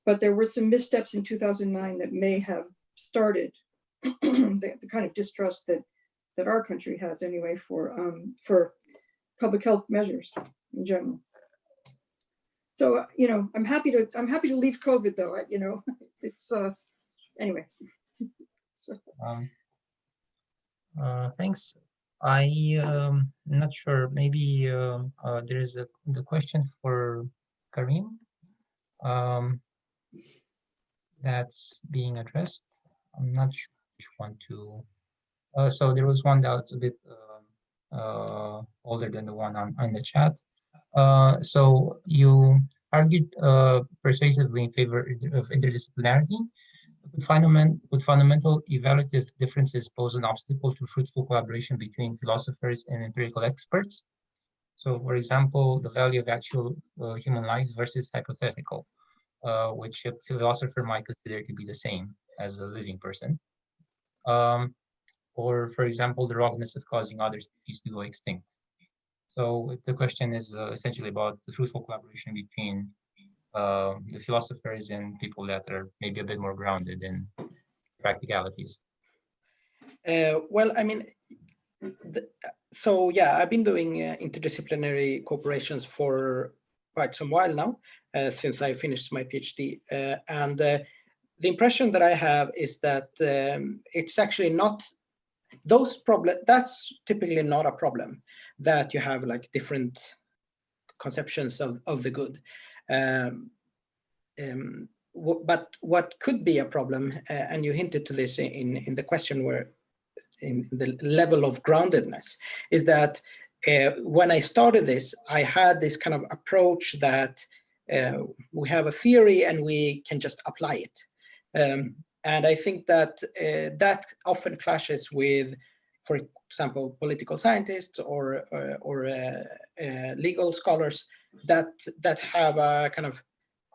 But there were some missteps in 2009 that may have started the kind of distrust that our country has anyway for public health measures in general. So I'm happy to leave COVID though. It's anyway. So. Thanks. I'm not sure. Maybe there is the question for Karim that's being addressed. I'm not sure which one to. So there was one that's a bit older than the one on the chat. So you argued persuasively in favor of interdisciplinarity. Would fundamental evaluative differences pose an obstacle to fruitful collaboration between philosophers and empirical experts? So, for example, the value of actual human life versus hypothetical, which a philosopher might consider to be the same as a living person. Or, for example, the wrongness of causing other species to go extinct. So the question is essentially about the fruitful collaboration between the philosophers and people that are maybe a bit more grounded in practicalities? Well, I mean, so yeah, I've been doing interdisciplinary cooperations for quite some while now, since I finished my PhD. And the impression that I have is that it's actually not those problems. That's typically not a problem, that you have like different conceptions of the good. But what could be a problem, and you hinted to this in the question where in the level of groundedness, is that when I started this, I had this kind of approach that we have a theory and we can just apply it. And I think that that often clashes with, for example, political scientists or legal scholars that have a kind of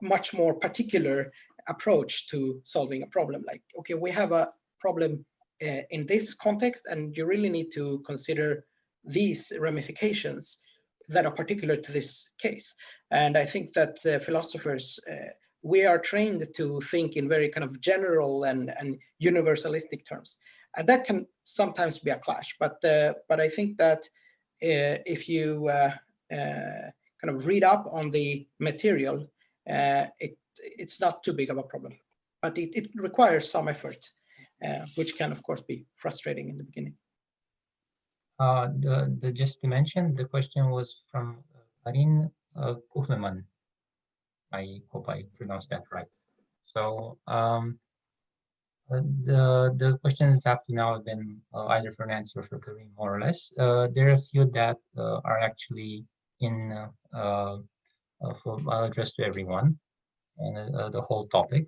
much more particular approach to solving a problem. Like, okay, we have a problem in this context, and you really need to consider these ramifications that are particular to this case. And I think that philosophers, we are trained to think in very kind of general and universalistic terms. And that can sometimes be a clash. But I think that if you kind of read up on the material, it's not too big of a problem. But it requires some effort, which can, of course, be frustrating in the beginning. Just to mention, the question was from Karim Jebari. I hope I pronounced that right. So the questions up to now have been either for Nancy or for Karim, more or less. There are a few that are actually in I'll address to everyone and the whole topic.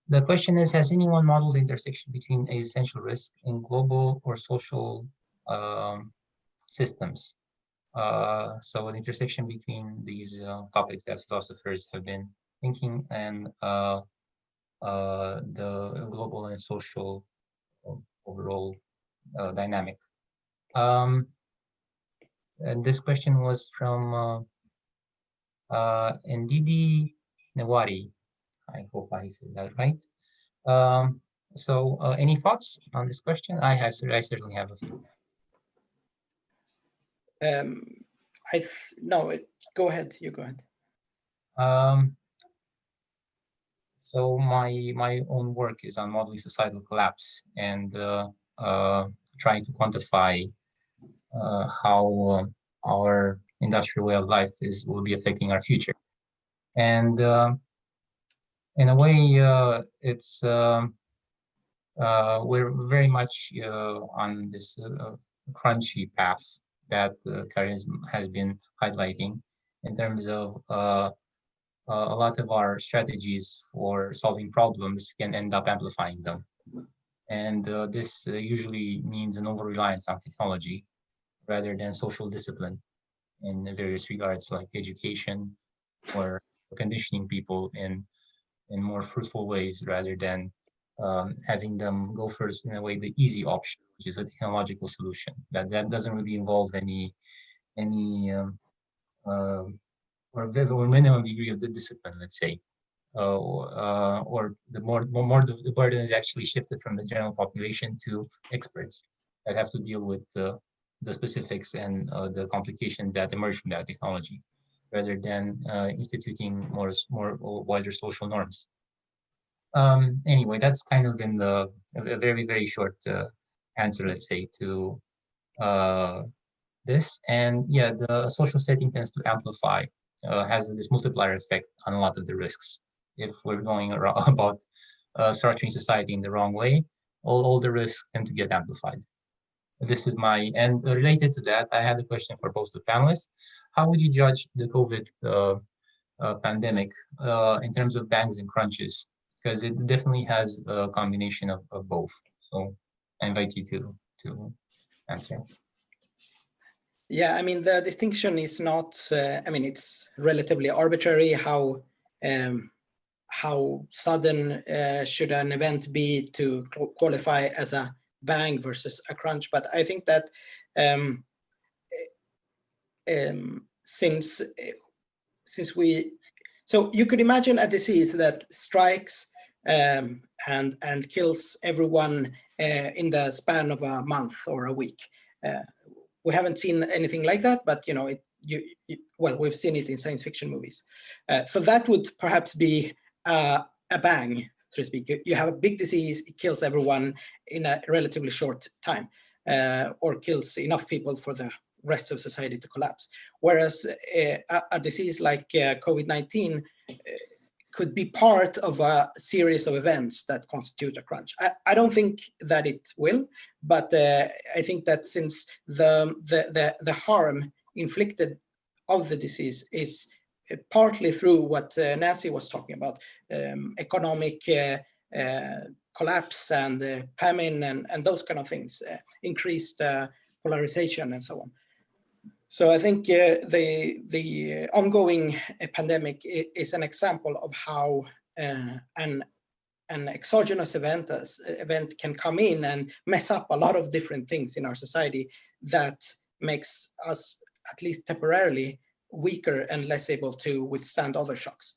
The question is, has anyone modeled the intersection between existential risk and global or social systems? So an intersection between these topics that philosophers have been thinking and the global and social overall dynamic. And this question was from Ndidi Nawari. I hope I said that right. So any thoughts on this question? I certainly have a few. No, go ahead. You go ahead. So my own work is on modeling societal collapse and trying to quantify how our industrial way of life will be affecting our future. And in a way, it's we're very much on this crunchy path that Karim has been highlighting in terms of a lot of our strategies for solving problems can end up amplifying them. And this usually means an over-reliance on technology rather than social discipline in various regards, like education or conditioning people in more fruitful ways rather than having them go first in a way the easy option, which is a technological solution that doesn't really involve any or minimum degree of the discipline, let's say, or the more the burden is actually shifted from the general population to experts that have to deal with the specifics and the complications that emerge from that technology, rather than instituting more wider social norms. Anyway, that's kind of been a very, very short answer, let's say, to this. And yeah, the social setting tends to amplify, has this multiplier effect on a lot of the risks. If we're going about structuring society in the wrong way, all the risks tend to get amplified. This is and related to that, I had a question for both the panelists. How would you judge the COVID pandemic in terms of bangs and crunches? Because it definitely has a combination of both. So I invite you to answer. Yeah, I mean, the distinction is not, I mean, it's relatively arbitrary how sudden should an event be to qualify as a bang versus a crunch. But I think that since so you could imagine a disease that strikes and kills everyone in the span of a month or a week. We haven't seen anything like that, but well, we've seen it in science fiction movies. So that would perhaps be a bang, so to speak. You have a big disease, it kills everyone in a relatively short time, or kills enough people for the rest of society to collapse. Whereas a disease like COVID-19 could be part of a series of events that constitute a crunch. I don't think that it will, but I think that since the harm inflicted of the disease is partly through what Nancy was talking about, economic collapse and famine and those kind of things, increased polarization and so on. So I think the ongoing pandemic is an example of how an exogenous event can come in and mess up a lot of different things in our society that makes us, at least temporarily, weaker and less able to withstand other shocks.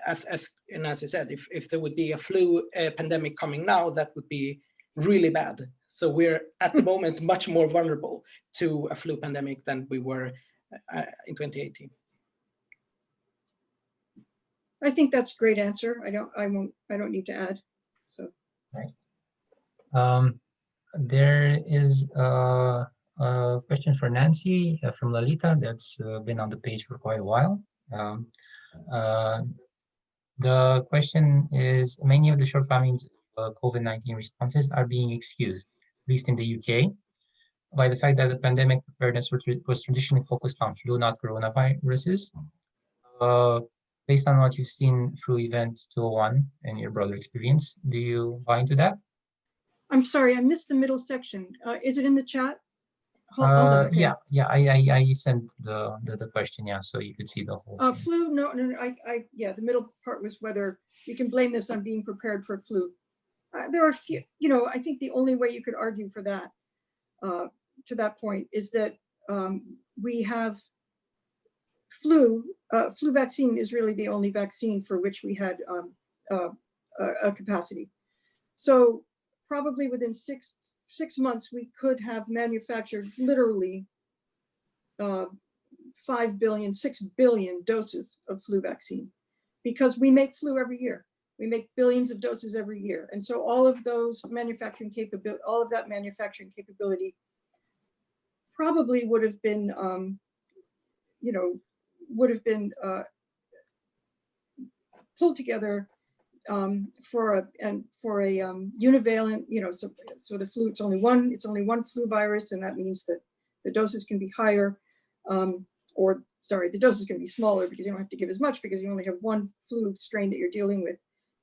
As Nancy said, if there would be a flu pandemic coming now, that would be really bad. So we're at the moment much more vulnerable to a flu pandemic than we were in 2018. I think that's a great answer. I don't need to add. So. Right. There is a question for Nancy from Lalita that's been on the page for quite a while. The question is, many of the shortcomings of COVID-19 responses are being excused, at least in the UK, by the fact that the pandemic preparedness was traditionally focused on flu, not coronaviruses. Based on what you've seen through Event 201 and your broader experience, do you buy into that? I'm sorry, I missed the middle section. Is it in the chat? Hold on, okay. Yeah. I sent the question, yeah, so you could see the whole. Flu, no. Yeah, the middle part was whether you can blame this on being prepared for flu. There are a few, I think the only way you could argue for that, to that point, is that we have flu vaccine is really the only vaccine for which we had a capacity. So probably within six months, we could have manufactured literally 5 billion, 6 billion doses of flu vaccine, because we make flu every year. We make billions of doses every year. And so all of those manufacturing capability, all of that manufacturing capability probably would have been, pulled together for a univalent, so the flu, it's only one flu virus, and that means that the doses can be higher, the doses can be smaller because you don't have to give as much because you only have one flu strain that you're dealing with.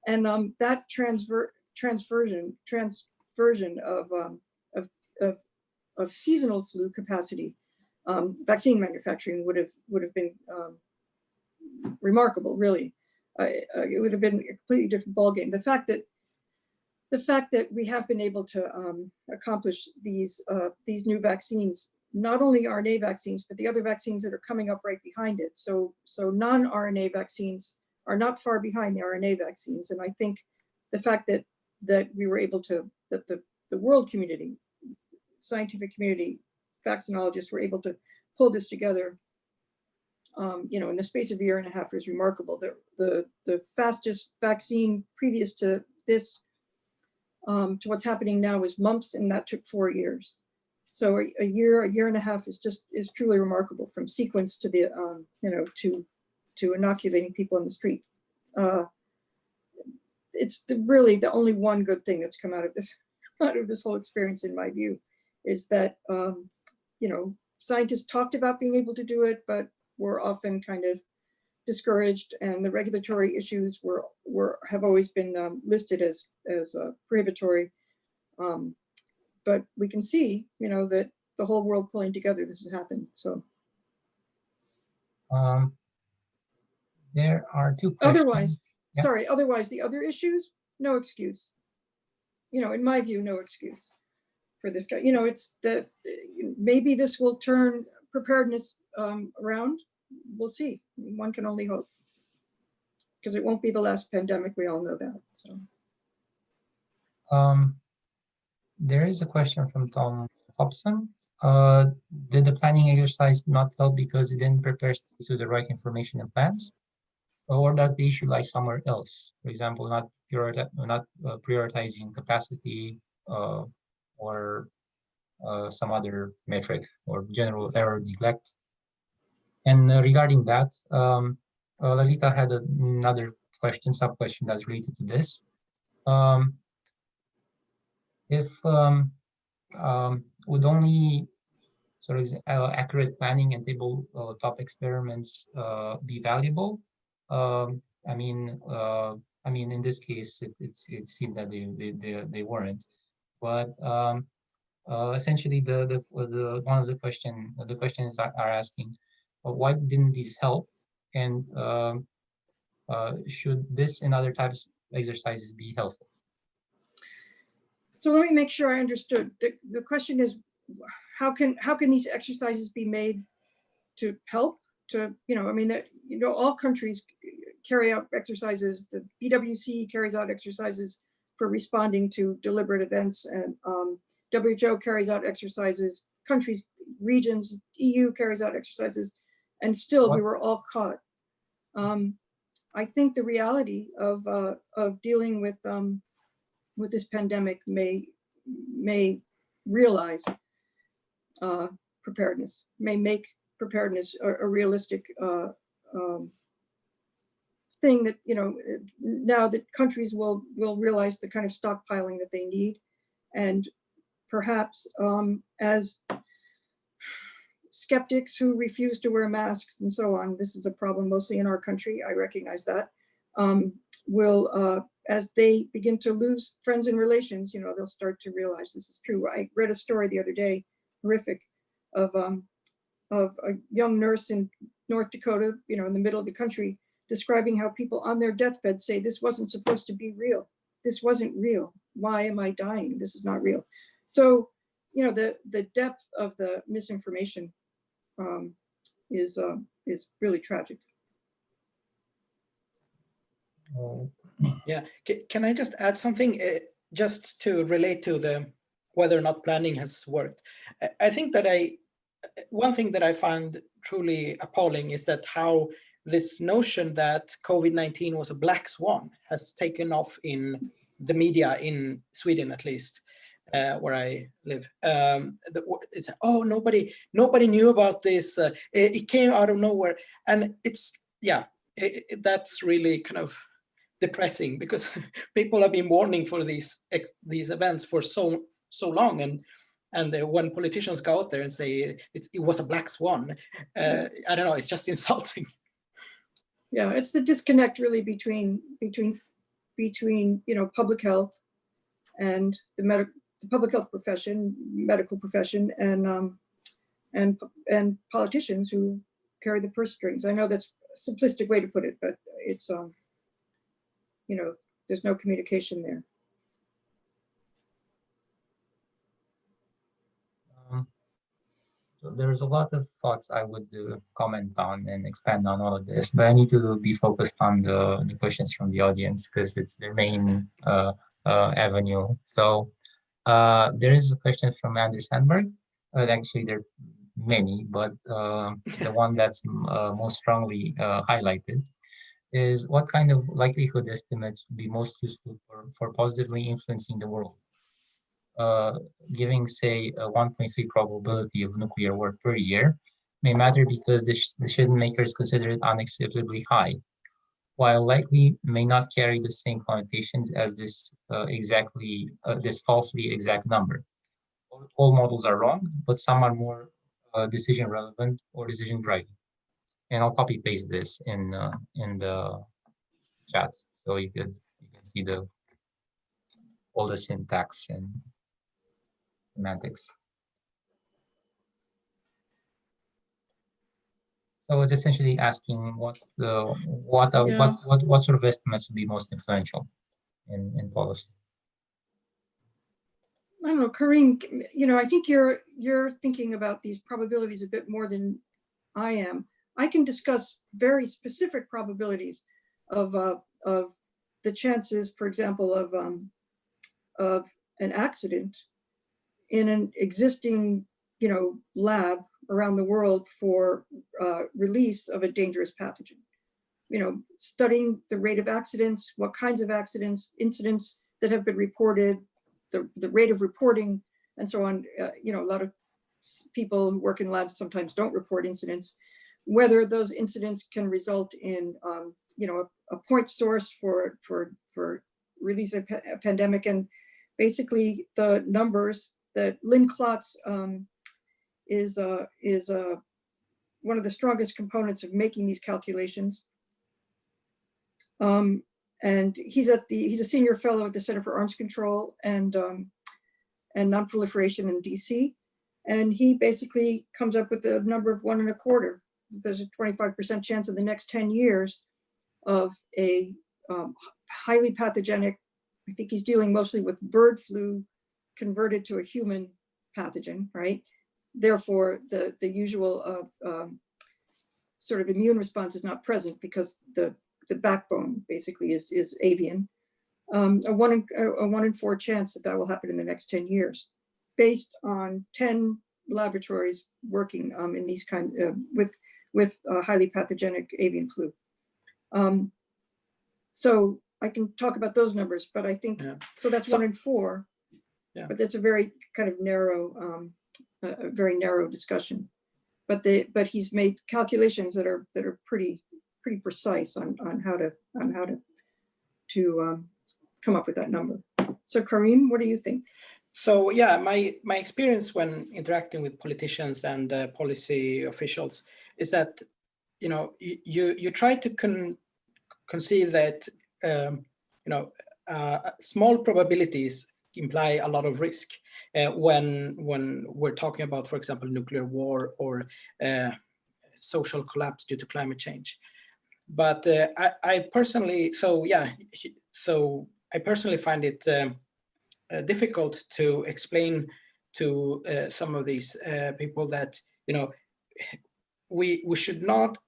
And that transversion of seasonal flu capacity, vaccine manufacturing would have been remarkable, really. It would have been a completely different ballgame. The fact that we have been able to accomplish these new vaccines, not only RNA vaccines, but the other vaccines that are coming up right behind it. So non-RNA vaccines are not far behind the RNA vaccines. And I think the fact that we were able to, that the world community, scientific community, vaccinologists were able to pull this together, in the space of a year and a half is remarkable. The fastest vaccine previous to this, to what's happening now, is mumps, and that took 4 years. So a year and a half is truly remarkable, from sequence to the to inoculating people in the street. It's really the only one good thing that's come out of this whole experience, in my view, is that scientists talked about being able to do it, but were often kind of discouraged, and the regulatory issues have always been listed as prohibitory. But we can see, that the whole world pulling together, this has happened. So there are two questions. Otherwise, the other issues, no excuse. In my view, no excuse for this guy. It's that maybe this will turn preparedness around, we'll see. One can only hope, because it won't be the last pandemic. We all know that. So. There is a question from Tom Hobson. Did the planning exercise not help because it didn't prepare students with the right information and plans? Or does the issue lie somewhere else? For example, not prioritizing capacity or some other metric or general error neglect. And regarding that, Lalita had another question, sub-question that's related to this. If would only sort of accurate planning and tabletop experiments be valuable? I mean, in this case, it seems that they weren't. But essentially, one of the questions are asking, why didn't these help, and should this and other types of exercises be helpful? So let me make sure I understood. The question is, how can these exercises be made to help? To, all countries carry out exercises. The BWC carries out exercises for responding to deliberate events, and WHO carries out exercises. Countries, regions, EU carries out exercises, and still we were all caught. I think the reality of dealing with this pandemic may realize preparedness, may make preparedness a realistic thing that, now that countries will realize the kind of stockpiling that they need. And perhaps as skeptics who refuse to wear masks and so on, this is a problem mostly in our country, I recognize that, will, as they begin to lose friends and relations, they'll start to realize this is true. I read a story the other day, horrific, of a young nurse in North Dakota, in the middle of the country, describing how people on their deathbed say, this wasn't supposed to be real. This wasn't real. Why am I dying? This is not real. So, the depth of the misinformation is really tragic. Yeah, can I just add something just to relate to whether or not planning has worked? I think that one thing that I find truly appalling is that how this notion that COVID-19 was a black swan has taken off in the media in Sweden, at least, where I live. It's, oh, nobody knew about this. It came out of nowhere, and it's that's really kind of depressing, because people have been warning for these events for so long, and when politicians go out there and say it was a black swan, I don't know, it's just insulting. Yeah, it's the disconnect really between public health and the public health profession, medical profession, and politicians who carry the purse strings. I know that's a simplistic way to put it, but it's there's no communication there. So there's a lot of thoughts I would comment on and expand on all of this, but I need to be focused on the questions from the audience because it's their main avenue. So there is a question from Andrew Sandberg. Actually, there are many, but the one that's most strongly highlighted is, what kind of likelihood estimates would be most useful for positively influencing the world? Giving, say, a 1.3 probability of nuclear war per year may matter because the decision makers consider it unacceptably high, while likely may not carry the same connotations as this this falsely exact number. All models are wrong, but some are more decision relevant or decision driving. And I'll copy paste this in the chat so you can see all the syntax and semantics. So it's essentially asking what sort of estimates would be most influential in policy. I don't know, Karim, I think you're thinking about these probabilities a bit more than I am, I can discuss very specific probabilities of the chances, for example, of an accident in an existing, lab around the world for release of a dangerous pathogen. Studying the rate of accidents, what kinds of accidents, incidents that have been reported, the rate of reporting, and so on. A lot of people who work in labs sometimes don't report incidents, whether those incidents can result in, a point source for release of a pandemic. And basically the numbers that Lynn Klotz is one of the strongest components of making these calculations. And he's a senior fellow at the Center for Arms Control and Non-Proliferation in DC. And he basically comes up with a number of 1.25. There's a 25% chance in the next 10 years of a highly pathogenic, I think he's dealing mostly with bird flu converted to a human pathogen, right? Therefore, the usual sort of immune response is not present because the backbone basically is avian. A 1 in 4 chance that will happen in the next 10 years, based on 10 laboratories working in these kinds with highly pathogenic avian flu. So I can talk about those numbers, but I think, so that's 1 in 4, but that's a very kind of narrow, a very narrow discussion. But he's made calculations that are pretty precise on how to come up with that number. So Karim, what do you think? So yeah, my experience when interacting with politicians and policy officials is that you try to conceive that small probabilities imply a lot of risk when we're talking about, for example, nuclear war or social collapse due to climate change. But I personally find it difficult to explain to some of these people that we should not.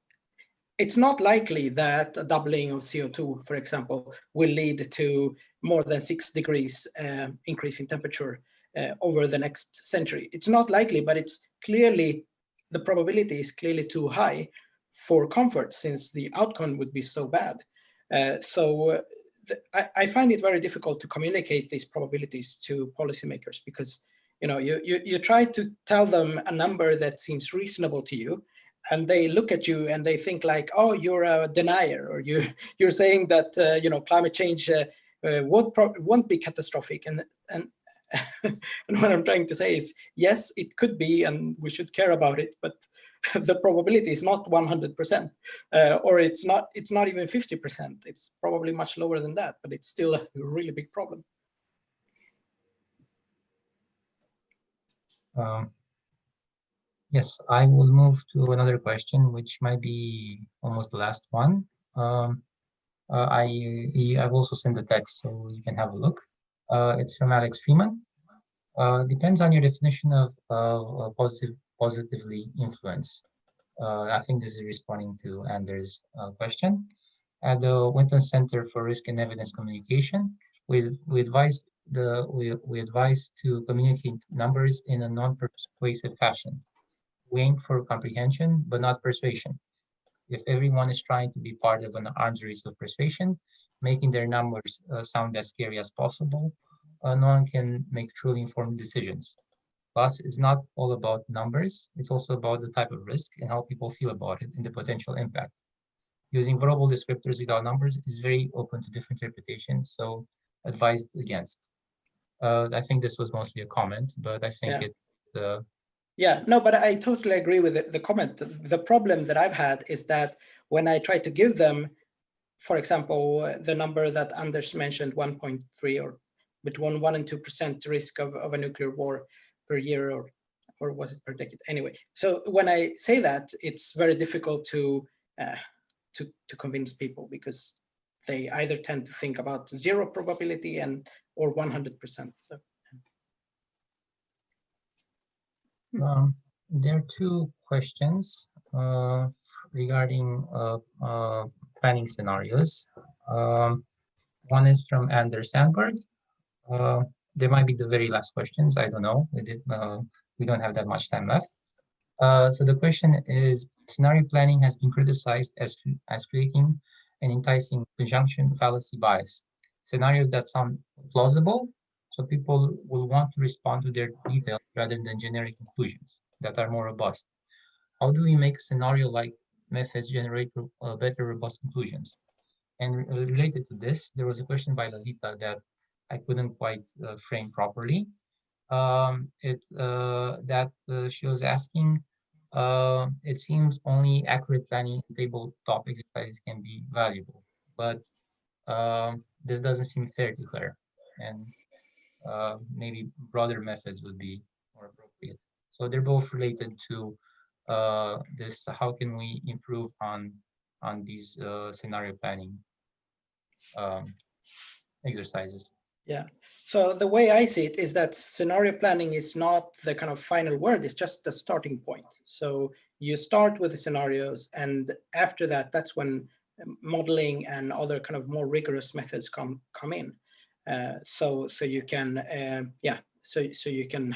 It's not likely that a doubling of CO2, for example, will lead to more than 6 degrees increase in temperature over the next century. It's not likely, but it's clearly, the probability is clearly too high for comfort since the outcome would be so bad. I find it very difficult to communicate these probabilities to policymakers because you try to tell them a number that seems reasonable to you, and they look at you and they think like, oh, you're a denier, or you're saying that climate change won't be catastrophic. And what I'm trying to say is, yes, it could be, and we should care about it, but the probability is not 100%, or it's not even 50%. It's probably much lower than that, but it's still a really big problem. Yes, I will move to another question, which might be almost the last one. I've also sent the text, so you can have a look. It's from Alex Freeman. Depends on your definition of positively influence. I think this is responding to Anders' question. At the Hopkins Center for Risk and Evidence Communication, we advise to communicate numbers in a non-persuasive fashion. We aim for comprehension, but not persuasion. If everyone is trying to be part of an arms race of persuasion, making their numbers sound as scary as possible, no one can make truly informed decisions. Plus, it's not all about numbers. It's also about the type of risk and how people feel about it and the potential impact. Using verbal descriptors without numbers is very open to different interpretations, so advised against. I think this was mostly a comment, but I think it's... Yeah, no, but I totally agree with the comment. The problem that I've had is that when I try to give them, for example, the number that Anders mentioned, 1.3 or between 1 and 2% risk of a nuclear war per year, or was it per decade? Anyway, so when I say that, it's very difficult to convince people because they either tend to think about 0 probability or 100%. So. There are 2 questions. regarding planning scenarios. One is from Anders Sandberg. They might be the very last questions. I don't know. We don't have that much time left. So the question is, scenario planning has been criticized as creating an enticing conjunction fallacy bias. Scenarios that sound plausible, so people will want to respond to their details rather than generic conclusions that are more robust. How do we make scenario-like methods generate better robust conclusions? And related to this, there was a question by Lalita that I couldn't quite frame properly. She was asking, it seems only accurate planning and tabletop exercises can be valuable, but this doesn't seem fair to her, and maybe broader methods would be more appropriate. So they're both related to this. How can we improve on these scenario planning exercises? Yeah. So the way I see it is that scenario planning is not the kind of final word, it's just the starting point. So you start with the scenarios, and after that, that's when modeling and other kind of more rigorous methods come in. So you can you can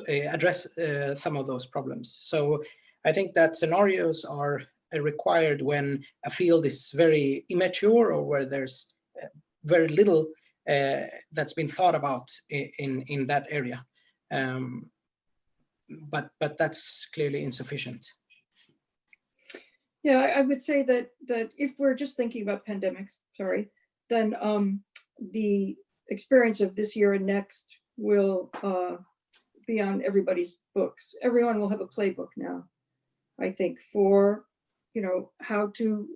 address some of those problems. So I think that scenarios are required when a field is very immature or where there's very little that's been thought about in that area, but that's clearly insufficient. Yeah, I would say that if we're just thinking about pandemics, then the experience of this year and next will be on everybody's books. Everyone will have a playbook now, I think, for how to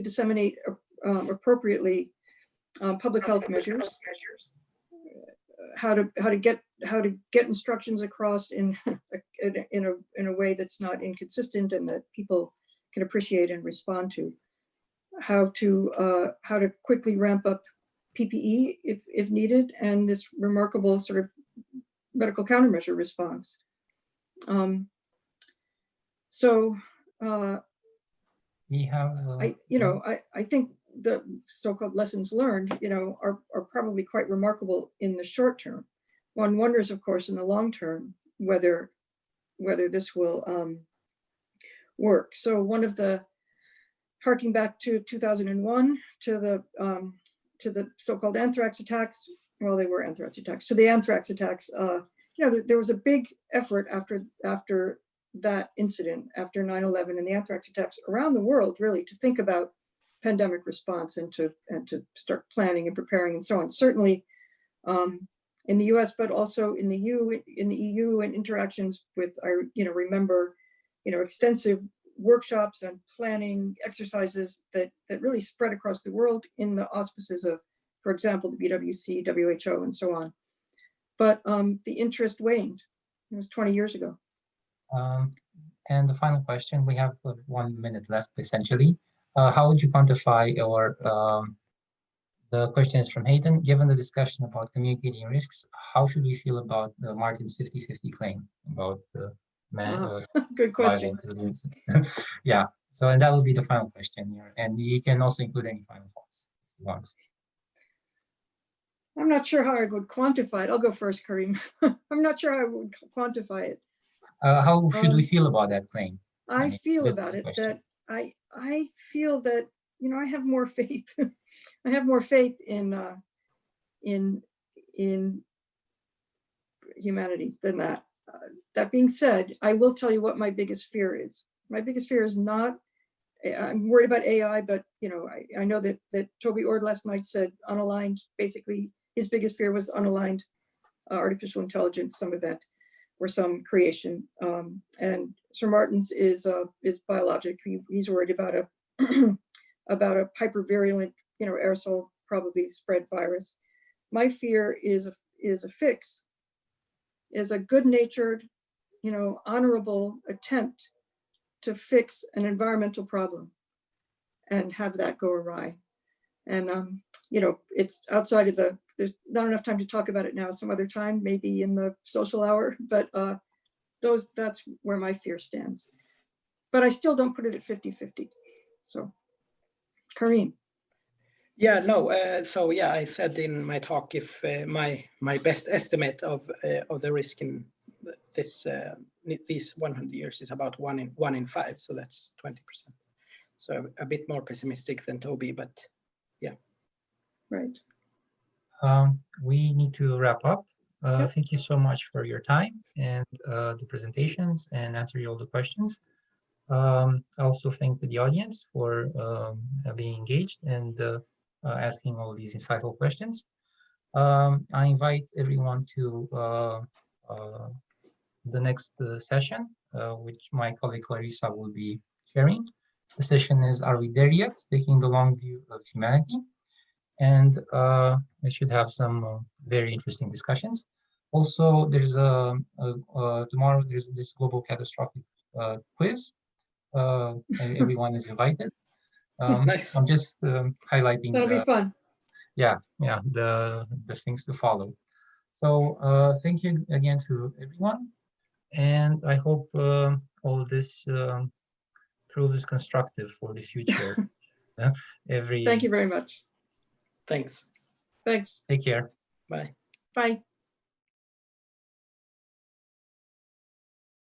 disseminate appropriately public health measures, how to get instructions across in a way that's not inconsistent and that people can appreciate and respond to, how to quickly ramp up PPE if needed, and this remarkable sort of medical countermeasure response. We have I think the so-called lessons learned are probably quite remarkable in the short term. One wonders, of course, in the long term whether this will work. So one of the, harking back to 2001 to the so-called anthrax attacks, well, they were anthrax attacks, to the anthrax attacks, there was a big effort after that incident, after 9/11 and the anthrax attacks around the world, really, to think about pandemic response and to start planning and preparing and so on. Certainly in the US, but also in the EU and interactions with, I remember, extensive workshops and planning exercises that really spread across the world in the auspices of, for example, the BWC, WHO, and so on. But the interest waned. It was 20 years ago. And the final question, we have 1 minute left, essentially. How would you quantify the question is from Hayden. Given the discussion about communicating risks, how should we feel about Martin's 50-50 claim about good question. Yeah, so and that will be the final question here. And you can also include any final thoughts if you want. I'm not sure how I would quantify it. I'll go first, Karim. I'm not sure how I would quantify it. How should we feel about that claim? I feel about it that I feel that I have more faith. I have more faith in humanity than that. That being said, I will tell you what my biggest fear is. My biggest fear is not. I'm worried about AI, but I know that Toby Ord last night said unaligned. Basically, his biggest fear was unaligned artificial intelligence, some event or some creation. And Sir Martin's is biologic. He's worried about a about a hypervirulent, aerosol probably spread virus. My fear is a fix, is a good-natured, honorable attempt to fix an environmental problem and have that go awry. And it's outside of there's not enough time to talk about it now. Some other time, maybe in the social hour, but that's where my fear stands. But I still don't put it at 50-50. So, Karim. Yeah, no. So yeah, I said in my talk, if my best estimate of the risk in this these 100 years is about 1 in 5, so that's 20%. So a bit more pessimistic than Toby, but yeah. Right. We need to wrap up. Yep. Thank you so much for your time and the presentations and answering all the questions. I also thank the audience for being engaged and asking all these insightful questions. I invite everyone to the next session, which my colleague Clarissa will be sharing. The session is Are We There Yet? Taking the Long View of Humanity. And I should have some very interesting discussions. Also, there's tomorrow there's this global catastrophic quiz. Everyone is invited. Nice. I'm just highlighting. That'll be fun. Yeah, the things to follow. So thank you again to everyone, and I hope all this proves constructive for the future. Thank you very much. Thanks. Thanks. Take care. Bye. Bye.